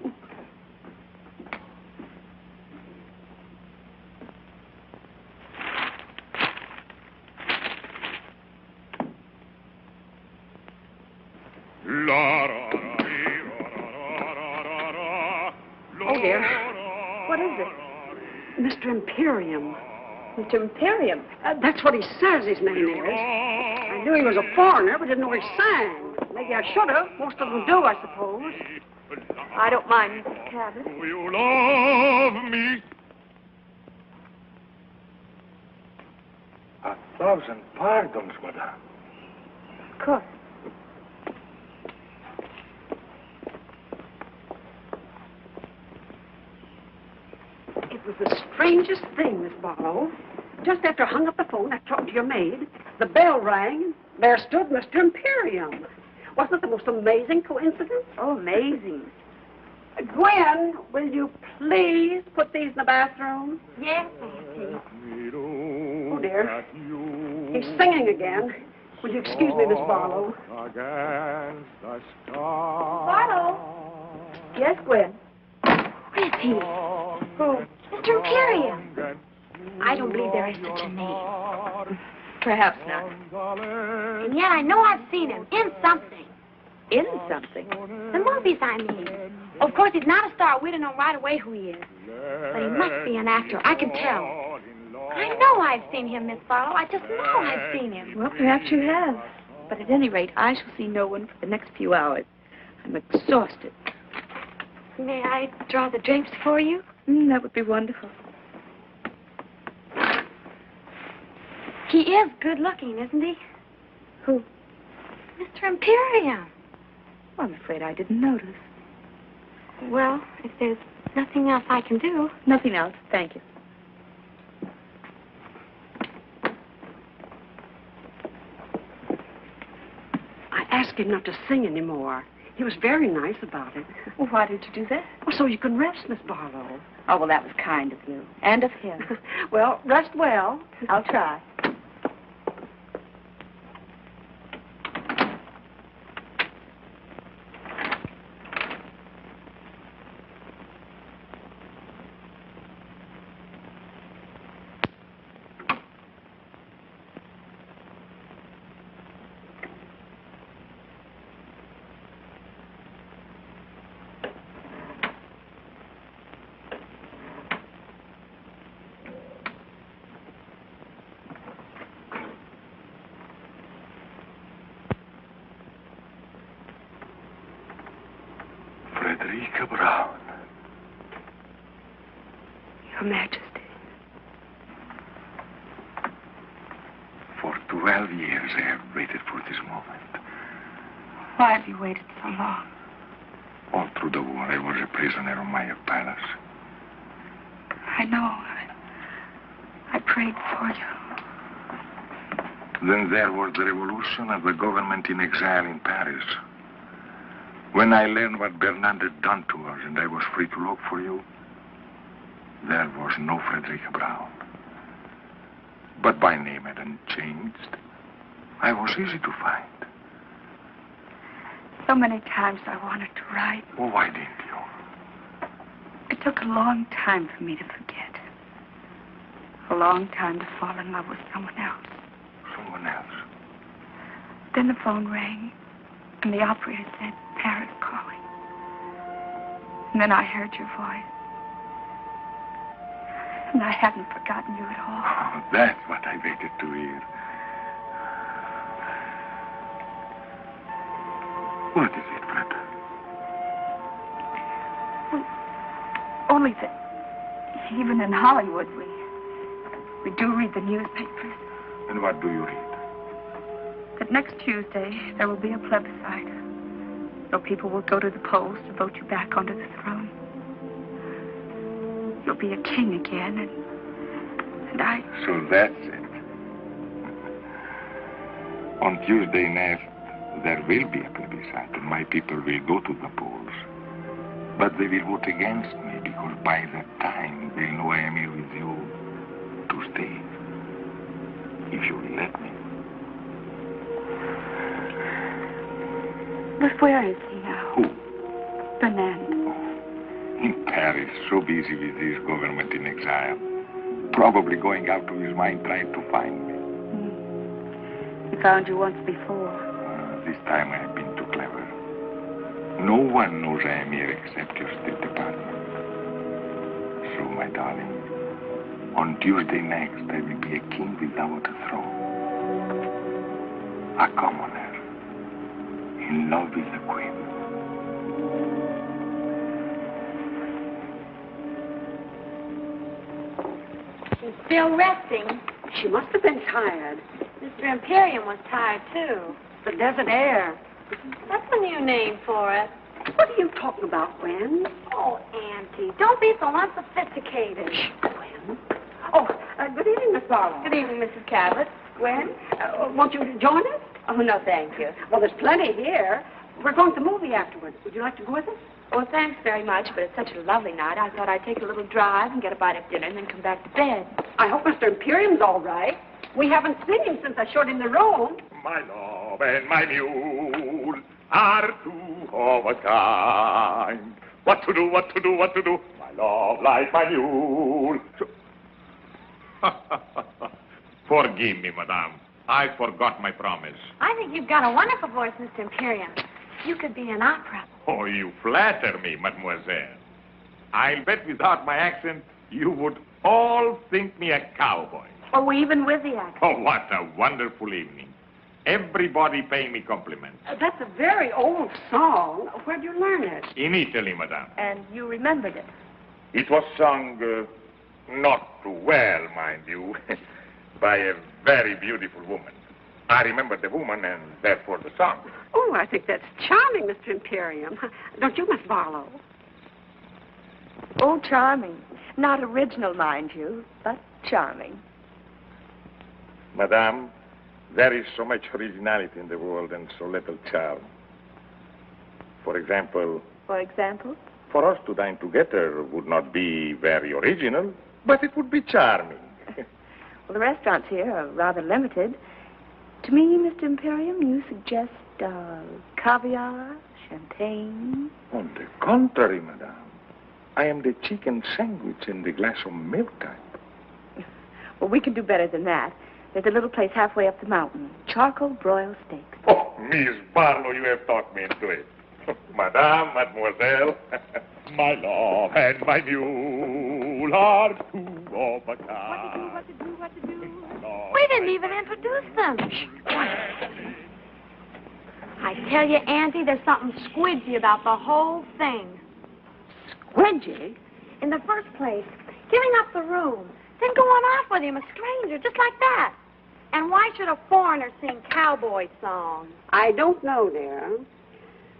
Oh, dear. What is it? Mr. Imperium. Mr. Imperium? That's what he says his name is. I knew he was a foreigner, but didn't know he sang. Maybe I should have. Most of them do, I suppose. I don't mind, Mrs. Cabot.
Do you love me?
1,000 pardons, madame.
Of course. It was the strangest thing, Miss Barlow. Just after I hung up the phone, I talked to your maid. The bell rang. There stood Mr. Imperium. Wasn't it the most amazing coincidence? Oh, amazing. Gwen, will you please put these in the bathroom?
Yes, Auntie.
Oh, dear. He's singing again. Will you excuse me, Miss Barlow? Barlow? Yes, Gwen?
Where is he?
Who?
Mr. Imperium. I don't believe there is such a name.
Perhaps not.
And yet I know I've seen him in something.
In something?
The movies, I mean. Of course, he's not a star. We'd have known right away who he is. But he must be an actor. I can tell. I know I've seen him, Miss Barlow. I just know I've seen him.
Well, perhaps you have. But at any rate, I shall see no one for the next few hours. I'm exhausted.
May I draw the drapes for you?
That would be wonderful.
He is good looking, isn't he?
Who?
Mr. Imperium.
Well, I'm afraid I didn't notice.
Well, if there's nothing else I can do.
Nothing else. Thank you.
I asked him not to sing anymore. He was very nice about it.
Well, why did you do that?
Well, so you can rest, Miss Barlow.
Oh, well, that was kind of you. And of him.
Well, rest well.
I'll try.
Brown.
Your Majesty.
For 12 years I have waited for this moment.
Why have you waited so long?
All through the war, I was a prisoner of my palace.
I know. I prayed for you.
Then there was the revolution and the government in exile in Paris. When I learned what Bernard had done to us and I was free to look for you, there was no Frederica Brown. But my name hadn't changed. I was easy to find.
So many times I wanted to write.
Well, why didn't you?
It took a long time for me to forget. A long time to fall in love with someone else.
Someone else?
Then the phone rang, and the operator said, Paris calling. And then I heard your voice. And I haven't forgotten you at all.
Oh, that's what I waited to hear. What is it, Fred?
Only that even in Hollywood, we do read the newspapers.
And what do you read?
That next Tuesday, there will be a plebiscite. So people will go to the polls to vote you back onto the throne. You'll be a king again, and I...
So that's it. On Tuesday next, there will be a plebiscite, and my people will go to the polls. But they will vote against me, because by that time, they'll know I am here with you to stay. If you will let me.
But where is he now?
Who?
Fernando.
In Paris, so busy with his government in exile. Probably going out of his mind trying to find me.
He found you once before.
This time I have been too clever. No one knows I am here except your State Department. So, my darling, on Tuesday next, I will be a king without a throne. A commoner. In love with the queen.
She's still resting.
She must have been tired.
Mr. Imperium was tired, too.
The desert air.
That's a new name for it.
What are you talking about, Gwen?
Oh, Auntie, don't be so unsophisticated.
Gwen? Oh, good evening, Miss Barlow.
Good evening, Mrs. Cabot.
Gwen, won't you join us?
Oh, no, thank you.
Well, there's plenty here. We're going to the movie afterwards. Would you like to go with us?
Oh, thanks very much, but it's such a lovely night. I thought I'd take a little drive and get a bite of dinner and then come back to bed.
I hope Mr. Imperium's all right. We haven't seen him since I showed him the room.
My love and my mule are two of a kind. What to do, what to do, what to do? My love like my mule. Forgive me, madame. I forgot my promise.
I think you've got a wonderful voice, Mr. Imperium. You could be an opera.
Oh, you flatter me, mademoiselle. I'll bet without my accent, you would all think me a cowboy.
Oh, even with the accent.
Oh, what a wonderful evening. Everybody paying me compliments.
That's a very old song. Where'd you learn it?
In Italy, madame.
And you remembered it.
It was sung not too well, mind you, by a very beautiful woman. I remember the woman and therefore the song.
Oh, I think that's charming, Mr. Imperium. Don't you, Miss Barlow?
Oh, charming. Not original, mind you, but charming.
Madame, there is so much originality in the world and so little charm. For example...
For example?
For us to dine together would not be very original, but it would be charming.
Well, the restaurants here are rather limited. To me, Mr. Imperium, you suggest caviar, champagne.
On the contrary, madame. I am the chicken sandwich and the glass of milk type.
Well, we can do better than that. There's a little place halfway up the mountain. Charcoal broiled steak.
Oh, Miss Barlow, you have talked me into it. Madame, mademoiselle, my love and my mule are two of a kind.
What to do? We didn't even introduce them. I tell you, Auntie, there's something squidgy about the whole thing.
Squidgy?
In the first place, giving up the room, then going off with him, a stranger, just like that. And why should a foreigner sing cowboy songs?
I don't know, dear.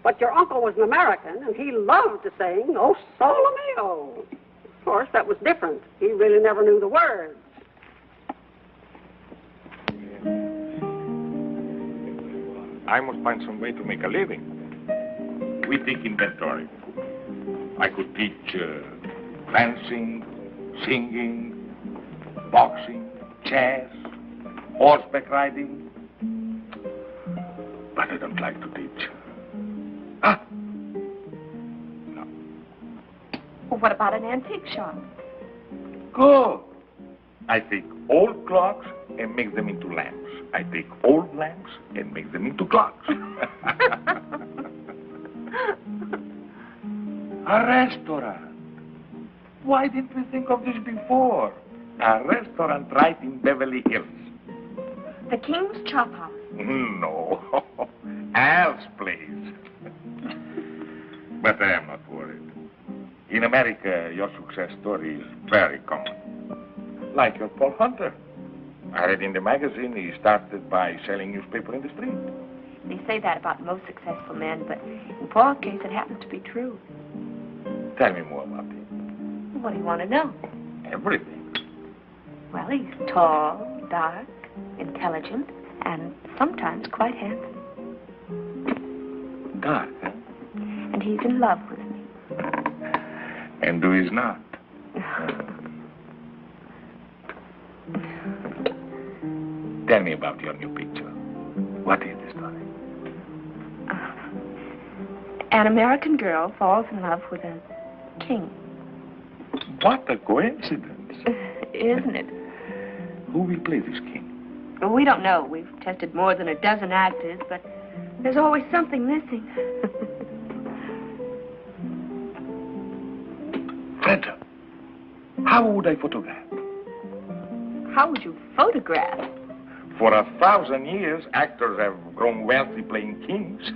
But your uncle was an American, and he loved to sing, "Oh, Sole Mio." Of course, that was different. He really never knew the words.
I must find some way to make a living. We think inventory. I could teach fencing, singing, boxing, chess, horseback riding. But I don't like to teach.
Well, what about an antique shop?
Good. I take old clocks and make them into lamps. I take old lamps and make them into clocks. A restaurant. Why didn't we think of this before? A restaurant right in Beverly Hills.
The King's Chop House.
No. Al's place. But I am not worried. In America, your success story is very common. Like your Paul Hunter. I read in the magazine he started by selling newspaper in the street.
They say that about most successful men, but in Paul's case, it happens to be true.
Tell me more about him.
What do you want to know?
Everything.
Well, he's tall, dark, intelligent, and sometimes quite handsome.
Dark, huh?
And he's in love with me.
And who is not? Tell me about your new picture. What is the story?
An American girl falls in love with a king.
What a coincidence.
Isn't it?
Who will play this king?
Well, we don't know. We've tested more than a dozen actors, but there's always something missing.
Fred, how would I photograph?
How would you photograph?
For 1,000 years, actors have grown wealthy playing kings.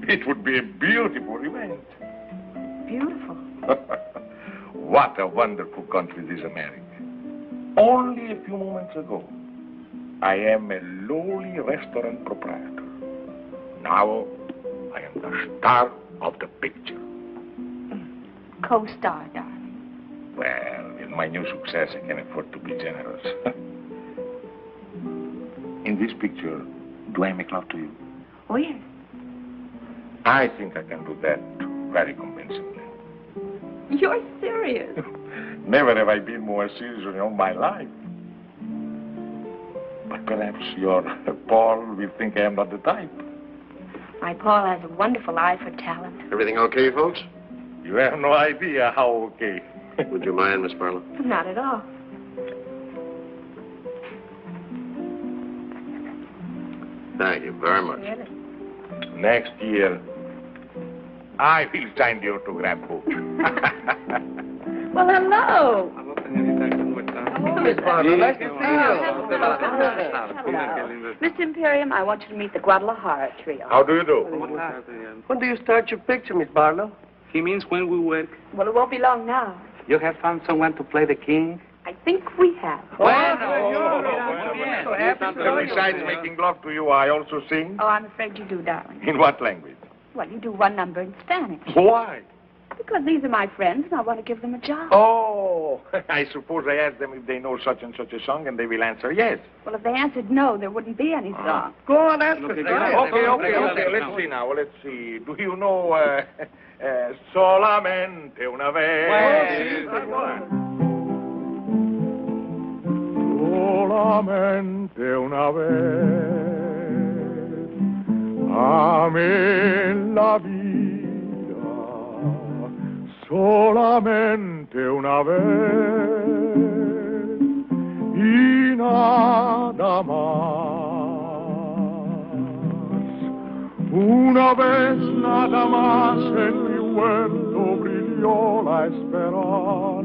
It would be a beautiful event.
Beautiful.
What a wonderful country this America. Only a few moments ago, I am a lowly restaurant proprietor. Now, I am the star of the picture.
Co-star, darling.
Well, with my new success, I can afford to be generous. In this picture, do I make love to you?
Oh, yes.
I think I can do that very convincingly.
You're serious.
Never have I been more serious in all my life. But perhaps your Paul will think I am not the type.
My Paul has a wonderful eye for talent.
Everything okay, folks?
You have no idea how okay.
Would you mind, Miss Barlow?
Not at all.
Thank you very much.
Really?
Next year, I will sign the autograph book.
Well, hello.
Miss Barlow, nice to see you.
Mr. Imperium, I want you to meet the Guadalajara trio.
How do you do?
When do you start your picture, Miss Barlow?
He means when we work.
Well, it won't be long now.
You have found someone to play the king?
I think we have.
Besides making love to you, I also sing.
Oh, I'm afraid you do, darling.
In what language?
Well, you do one number in Spanish.
Why?
Because these are my friends, and I want to give them a job.
Oh, I suppose I asked them if they know such and such a song, and they will answer yes.
Well, if they answered no, there wouldn't be any song.
Go on, ask us.
Okay. Let's see now. Let's see. Do you know Solamente una vez? Solamente una vez amé la vida, solamente una vez y nada más. Una vez nada más en mi huerto brilló la esperanza.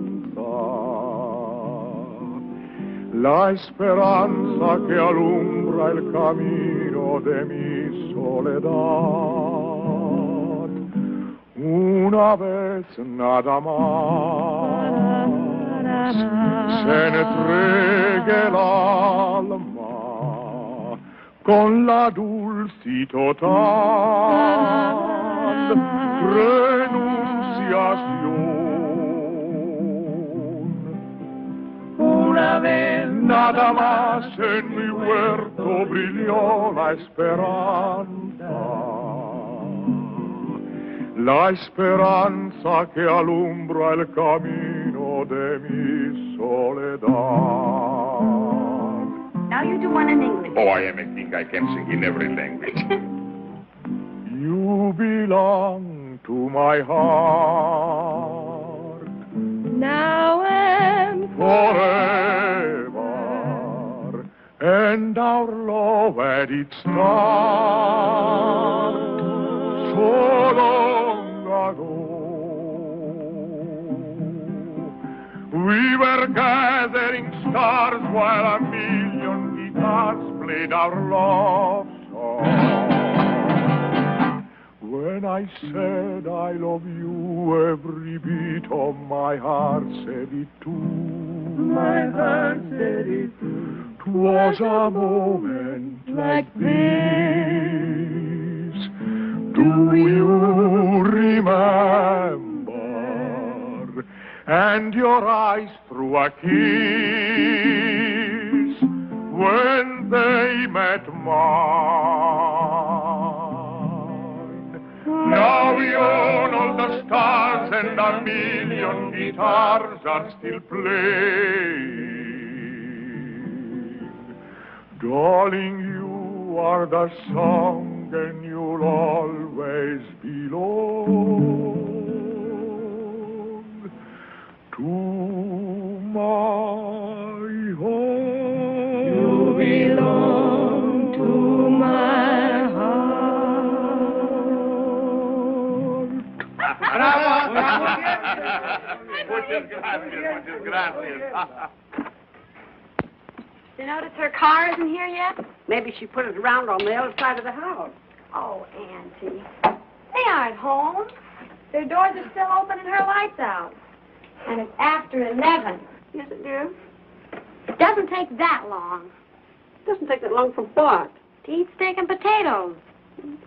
La esperanza que alumbra el camino de mi soledad. Una vez nada más se entregue el alma con la dulce y total renunciación. Una vez nada más en mi huerto brilló la esperanza que alumbra el camino de mi soledad.
Now you do one in English.
Oh, I am a king. I can sing in every language. You belong to my heart.
now and
forever, and our love at its start so long ago. We were gathering stars while a million guitars played our love song. When I said I love you, every beat of my heart said it too. My heart said it too. 'Twas a moment like this. Do you remember? And your eyes threw a kiss when they met mine. Now beyond all the stars and a million guitars are still playing. Darling, you are the song and you'll always belong to my heart. You belong to my heart.
Bravo! Muchas gracias.
You notice her car isn't here yet?
Maybe she put it around on the other side of the house.
Oh, Auntie. They aren't home. Their doors are still open and her light's out. And it's after 11.
Yes, it do.
It doesn't take that long.
It doesn't take that long from what?
To eat steak and potatoes.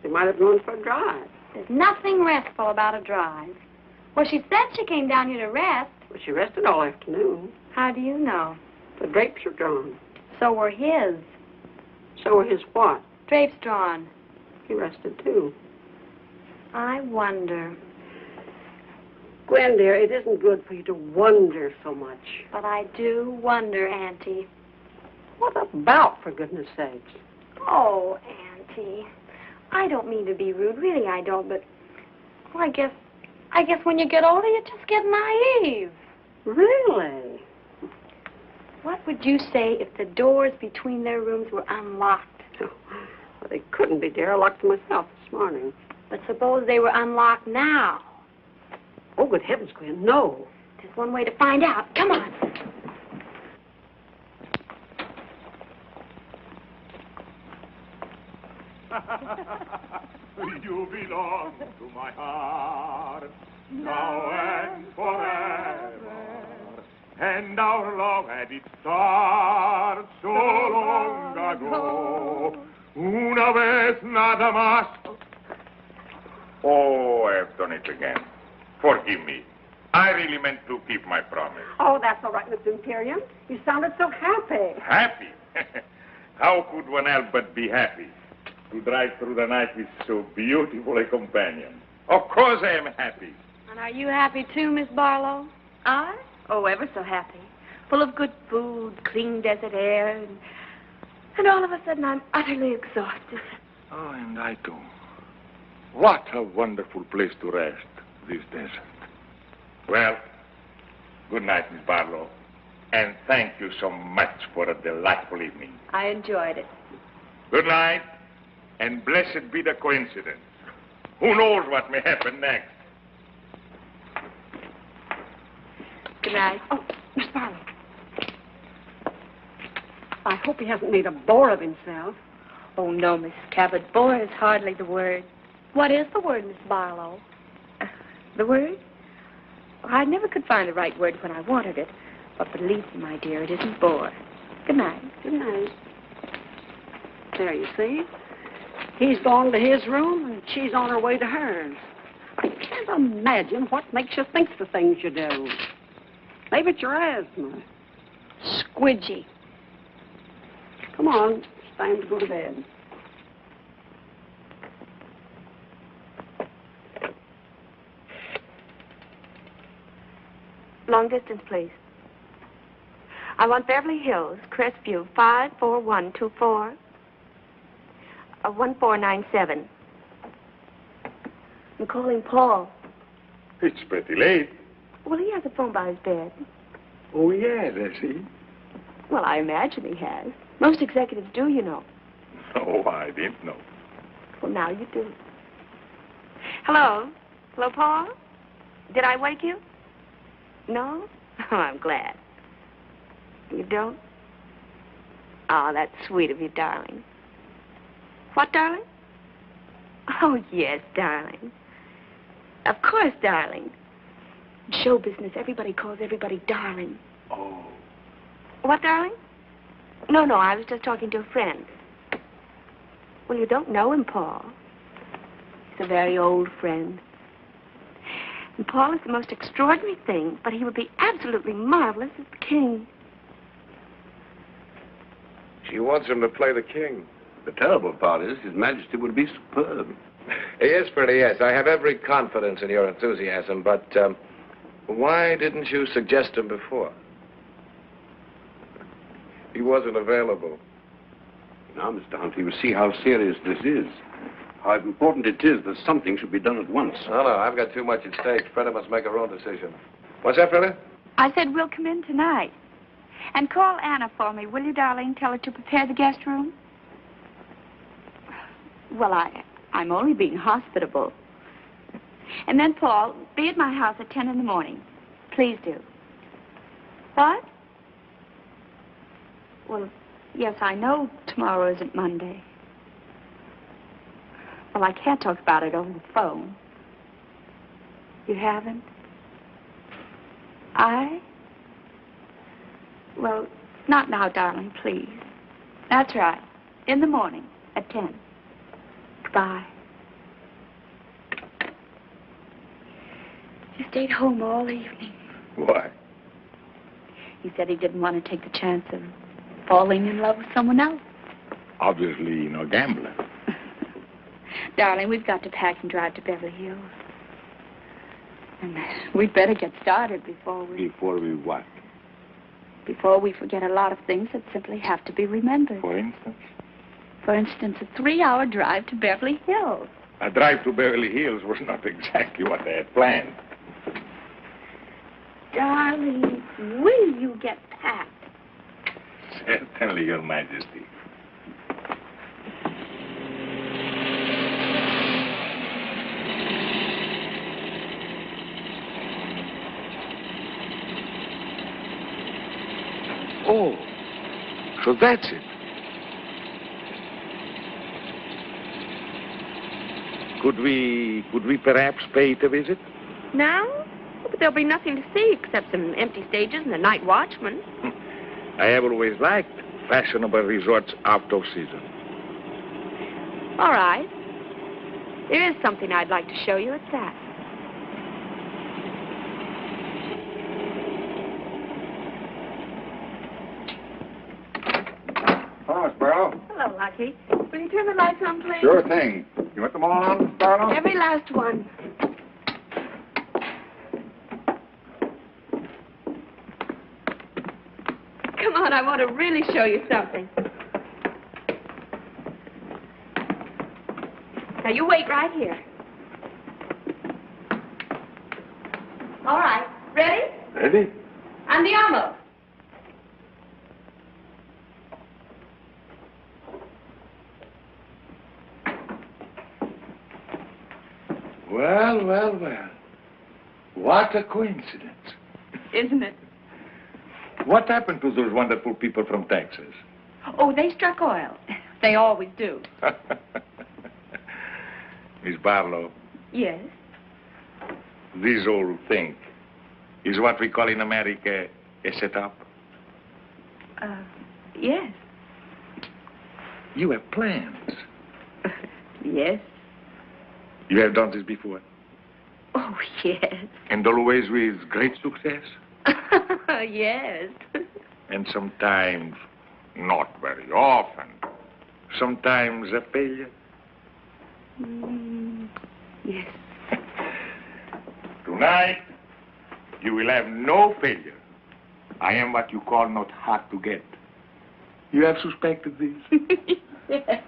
They might have gone for a drive.
There's nothing restful about a drive. Well, she said she came down here to rest.
Well, she rested all afternoon.
How do you know?
The drapes are drawn.
So were his.
So were his what?
Drapes drawn.
He rested, too.
I wonder.
Gwen, dear, it isn't good for you to wonder so much.
But I do wonder, Auntie.
What about, for goodness sakes?
Oh, Auntie. I don't mean to be rude. Really, I don't, but... Well, I guess when you get older, you just get naive.
Really?
What would you say if the doors between their rooms were unlocked?
Well, they couldn't be, dear. I locked them myself this morning.
But suppose they were unlocked now.
Oh, good heavens, Gwen, no.
There's one way to find out. Come on.
You belong to my heart, now and forever. And our love had its start so long ago. Una vez nada más.
Oh, I've done it again. Forgive me. I really meant to keep my promise.
Oh, that's all right, Mr. Imperium. You sounded so happy.
Happy? How could one help but be happy? To drive through the night with so beautiful a companion. Of course I am happy.
And are you happy too, Miss Barlow?
I? Oh, ever so happy. Full of good food, clean desert air, and all of a sudden I'm utterly exhausted.
Oh, and I too. What a wonderful place to rest, this desert. Well, good night, Miss Barlow. And thank you so much for a delightful evening.
I enjoyed it.
Good night, and blessed be the coincidence. Who knows what may happen next?
Good night.
Oh, Miss Barlow. I hope he hasn't made a bore of himself.
Oh, no, Miss Cabot. Bore is hardly the word.
What is the word, Miss Barlow?
The word? Well, I never could find the right word when I wanted it. But believe me, my dear, it isn't bore. Good night.
Good night. There, you see? He's gone to his room, and she's on her way to hers. I can't imagine what makes you think the things you do. Maybe it's your asthma.
Squidgy.
Come on, it's time to go to bed.
Long distance, please. I want Beverly Hills, Crestview, 54124. 1497. I'm calling Paul.
It's pretty late.
Well, he has a phone by his bed.
Oh, yes, has he?
Well, I imagine he has. Most executives do, you know.
Oh, I didn't know.
Well, now you do. Hello? Hello, Paul? Did I wake you? No? Oh, I'm glad. You don't? Oh, that's sweet of you, darling. What, darling? Oh, yes, darling. Of course, darling. In show business, everybody calls everybody darling.
Oh.
What, darling? No, I was just talking to a friend. Well, you don't know him, Paul. He's a very old friend. And Paul is the most extraordinary thing, but he would be absolutely marvelous as the king.
She wants him to play the king.
The terrible part is His Majesty would be superb.
He is pretty, yes. I have every confidence in your enthusiasm, but why didn't you suggest him before? He wasn't available.
Now, Mr. Hunt, you will see how serious this is. How important it is that something should be done at once.
No, I've got too much at stake. Freda must make her own decision. What's that, Freda?
I said we'll come in tonight. And call Anna for me, will you, darling? Tell her to prepare the guest room. Well, I'm only being hospitable. And then, Paul, be at my house at 10 in the morning. Please do. What? Well, yes, I know tomorrow isn't Monday. Well, I can't talk about it over the phone. You haven't? Well, not now, darling, please. That's right. In the morning at 10. Goodbye. He stayed home all evening.
Why?
He said he didn't want to take the chance of falling in love with someone else.
Obviously, no gambler.
Darling, we've got to pack and drive to Beverly Hills. And we'd better get started before we...
Before we what?
Before we forget a lot of things that simply have to be remembered.
For instance?
For instance, a 3-hour drive to Beverly Hills.
A drive to Beverly Hills was not exactly what they had planned.
Darling, will you get packed?
Certainly, Your Majesty. Oh, so that's it. Could we perhaps pay it a visit?
Now? But there'll be nothing to see except some empty stages and the night watchman.
I have always liked fashionable resorts out of season.
All right. There is something I'd like to show you. It's that.
Hello, Miss Barlow.
Hello, Lucky. Will you turn the lights on, please?
Sure thing. You want them all on, Miss Barlow?
Every last one. Come on, I want to really show you something. Now, you wait right here. All right. Ready?
Ready?
Andiamo.
Well. What a coincidence.
Isn't it?
What happened to those wonderful people from Texas?
Oh, they struck oil. They always do.
Miss Barlow,
Yes.
this whole thing is what we call in America a setup.
Yes.
You have plans.
Yes.
You have done this before.
Oh, yes.
And always with great success.
Yes.
And sometimes not very often. Sometimes a failure.
Yes.
Tonight, you will have no failure. I am what you call not hard to get. You have suspected this?
Yes.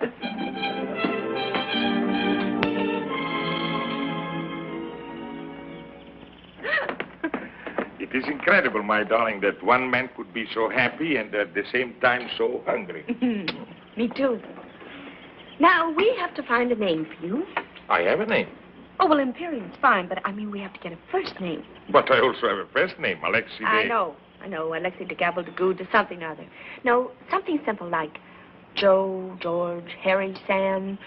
It is incredible, my darling, that one man could be so happy and at the same time so hungry.
Me too. Now, we have to find a name for you.
I have a name.
Oh, well, Imperium's fine, but I mean, we have to get a first name.
But I also have a first name, Alexei de...
I know. Alexei de Gabble-de-Good or something or other. No, something simple like Joe, George, Harry, Sam,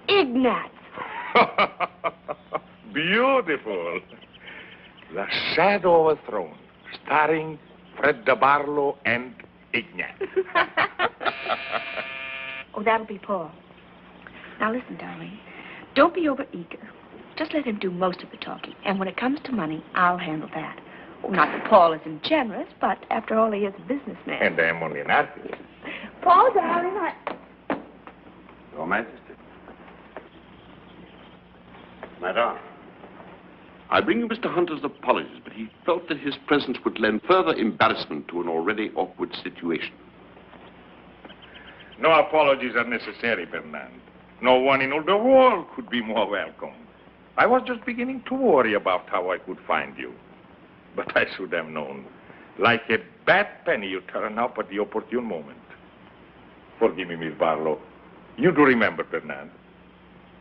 Ignat.
Beautiful. The Shadow of a Throne, starring Fred de Barlow and Ignat.
Oh, that'll be Paul. Now, listen, darling. Don't be overeager. Just let him do most of the talking. And when it comes to money, I'll handle that. Oh, not that Paul isn't generous, but after all, he is a businessman.
And I am only an artist.
Paul, darling,
Your Majesty. Madame, I bring you Mr. Hunter's apologies, but he felt that his presence would lend further embarrassment to an already awkward situation.
No apologies are necessary, Fernand. No one in all the world could be more welcome. I was just beginning to worry about how I could find you. But I should have known. Like a bad penny, you turn up at the opportune moment. Forgive me, Miss Barlow. You do remember, Fernand?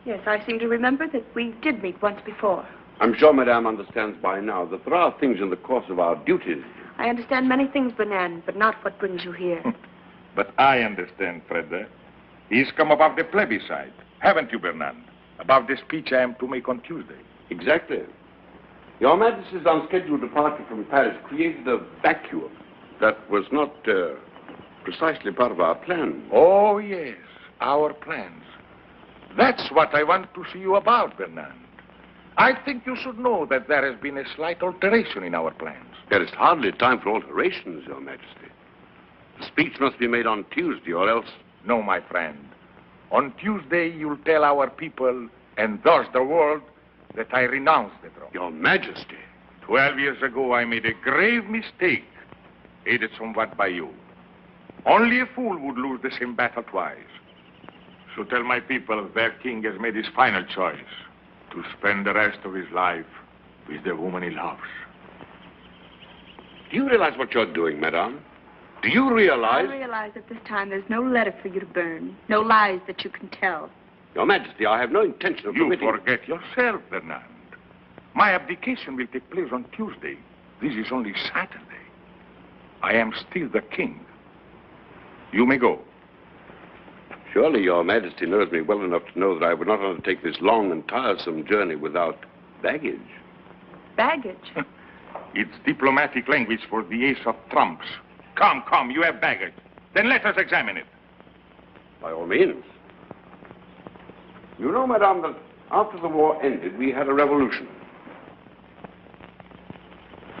Yes, I seem to remember that we did meet once before.
I'm sure Madame understands by now that there are things in the course of our duties.
I understand many things, Bernard, but not what brings you here.
But I understand, Fred. He's come about the plebiscite. Haven't you, Bernard? About the speech I am to make on Tuesday.
Exactly. Your Majesty's unscheduled departure from Paris created a vacuum that was not precisely part of our plan.
Oh, yes, our plans. That's what I want to see you about, Bernard. I think you should know that there has been a slight alteration in our plans.
There is hardly time for alterations, Your Majesty. The speech must be made on Tuesday, or else...
No, my friend. On Tuesday, you'll tell our people, and thus the world, that I renounce the throne.
Your Majesty.
12 years ago, I made a grave mistake, aided somewhat by you. Only a fool would lose the same battle twice. So tell my people their king has made his final choice, to spend the rest of his life with the woman he loves.
Do you realize what you're doing, Madame? Do you realize...
I realize at this time there's no letter for you to burn, no lies that you can tell.
Your Majesty, I have no intention of permitting...
You forget yourself, Fernand. My abdication will take place on Tuesday. This is only Saturday. I am still the king. You may go.
Surely Your Majesty knows me well enough to know that I would not undertake this long and tiresome journey without baggage.
Baggage?
It's diplomatic language for the ace of trumps. Come, you have baggage. Then let us examine it.
By all means. You know, Madame, that after the war ended, we had a revolution.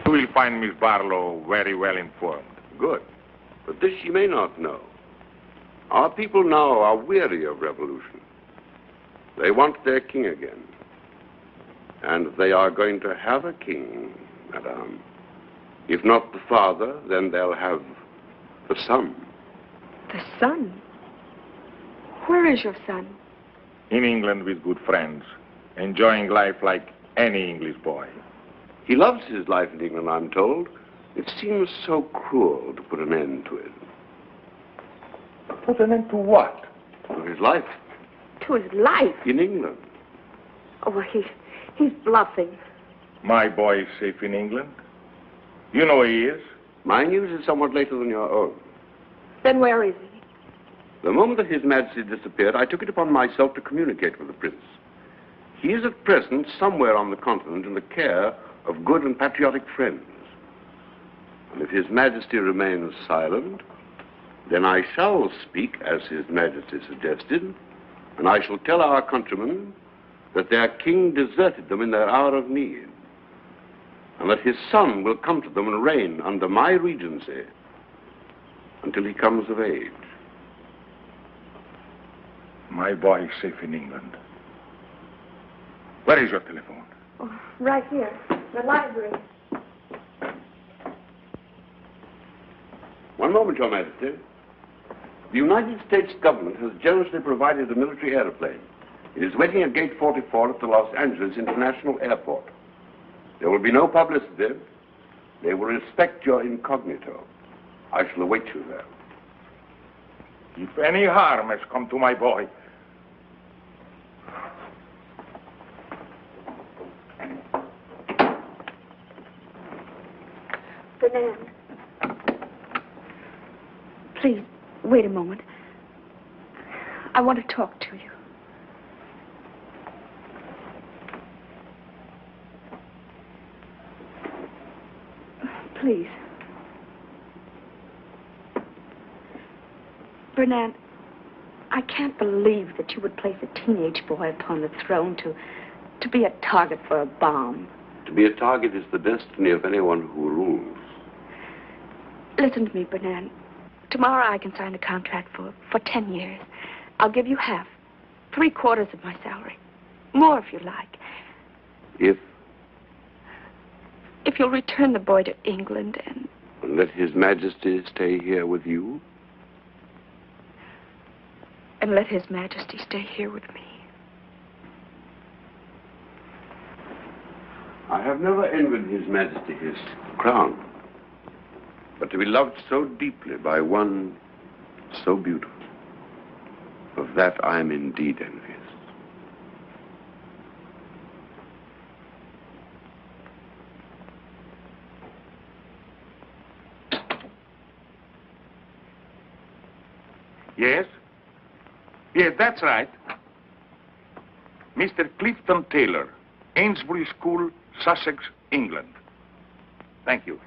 You will find Miss Barlow very well informed.
Good. But this she may not know. Our people now are weary of revolution. They want their king again. And they are going to have a king, Madame. If not the father, then they'll have the son.
The son? Where is your son?
In England with good friends, enjoying life like any English boy.
He loves his life in England, I'm told. It seems so cruel to put an end to it.
Put an end to what?
To his life.
To his life?
In England.
Oh, well, he's bluffing.
My boy is safe in England. You know where he is.
My news is somewhat later than your own.
Then where is he?
The moment that His Majesty disappeared, I took it upon myself to communicate with the Prince. He is at present somewhere on the continent in the care of good and patriotic friends. And if His Majesty remains silent, then I shall speak as His Majesty suggested, and I shall tell our countrymen that their king deserted them in their hour of need, and that his son will come to them and reign under my regency until he comes of age.
My boy is safe in England. Where is your telephone?
Oh, right here, the library.
One moment, Your Majesty. The United States government has generously provided a military aeroplane. It is waiting at Gate 44 at the Los Angeles International Airport. There will be no publicity. They will respect your incognito. I shall await you there.
If any harm has come to my boy,
Fernand. Please, wait a moment. I want to talk to you. Please. Fernand, I can't believe that you would place a teenage boy upon the throne to be a target for a bomb.
To be a target is the destiny of anyone who rules.
Listen to me, Fernand. Tomorrow I can sign a contract for 10 years. I'll give you half, 3/4 of my salary. More if you like. If you'll return the boy to England and
let His Majesty stay here with you?
And let His Majesty stay here with me.
I have never envied His Majesty his crown. But to be loved so deeply by one so beautiful, of that I am indeed envious.
Yes? Yes, that's right. Mr. Clifton Taylor, Ainsbury School, Sussex, England. Thank you.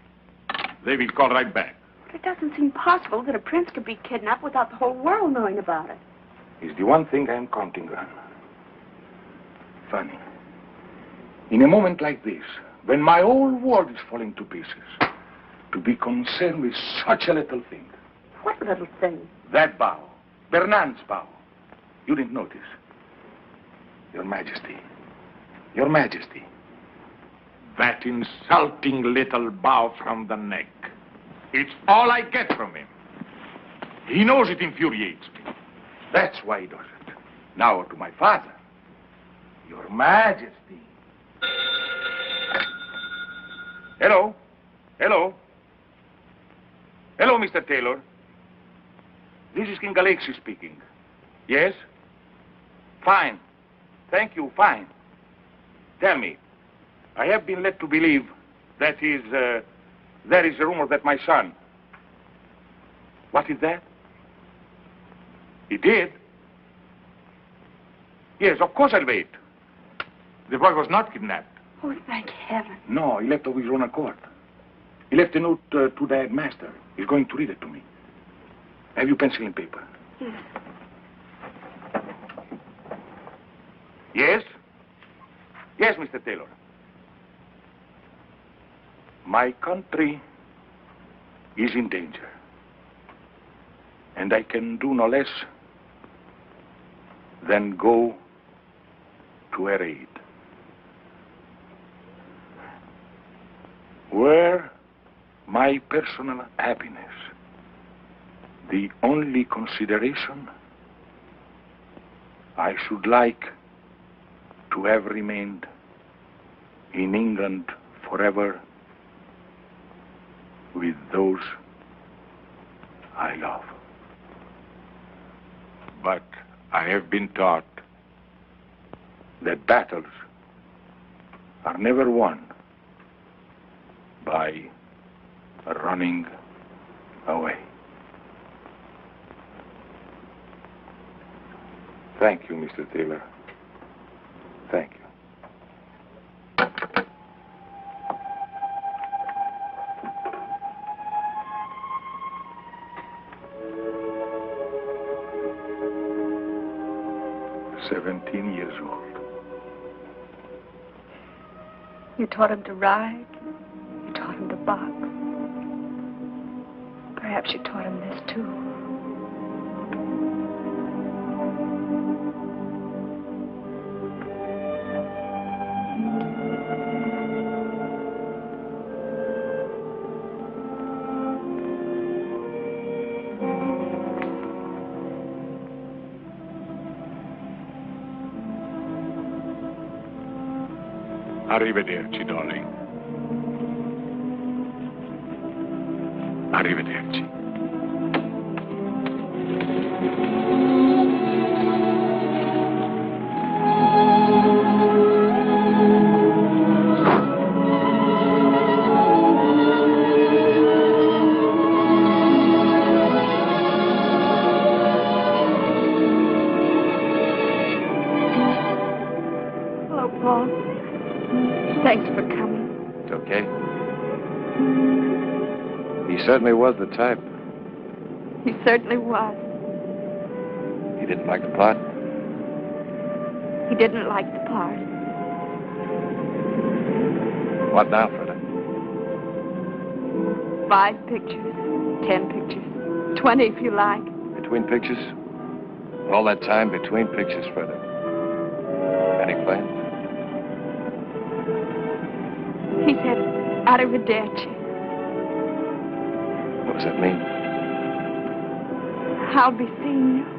They will call right back.
It doesn't seem possible that a prince could be kidnapped without the whole world knowing about it.
It's the one thing I'm counting on. Funny. In a moment like this, when my whole world is falling to pieces, to be concerned with such a little thing.
What little thing?
That bow. Bernard's bow. You didn't notice. Your Majesty. Your Majesty. That insulting little bow from the neck. It's all I get from him. He knows it infuriates me. That's why he does it. Now to my father. Your Majesty. Hello? Hello? Hello, Mr. Taylor. This is King Alexis speaking. Yes? Fine. Thank you, fine. Tell me, I have been led to believe there is a rumor that my son... What is that? He did? Yes, of course I'll wait. The boy was not kidnapped.
Oh, thank heaven.
No, he left of his own accord. He left a note to the headmaster. He's going to read it to me. Have you pencil and paper?
Yes.
Yes? Yes, Mr. Taylor. My country is in danger. And I can do no less than go to her aid. Were my personal happiness the only consideration, I should like to have remained in England forever with those I love. But I have been taught that battles are never won by running away. Thank you, Mr. Taylor. Thank you. "17 years old.
You taught him to ride. You taught him to box. Perhaps you taught him this, too.
Arrivederci, darling. Arrivederci.
Hello, Paul. Thanks for coming.
It's okay. He certainly was the type.
He certainly was.
He didn't like the part.
He didn't like the part.
What now, Freda?
5 pictures, 10 pictures, 20 if you like.
Between pictures? All that time between pictures, Freda. Any plans?
He said, arrivederci.
What does that mean?
I'll be seeing you.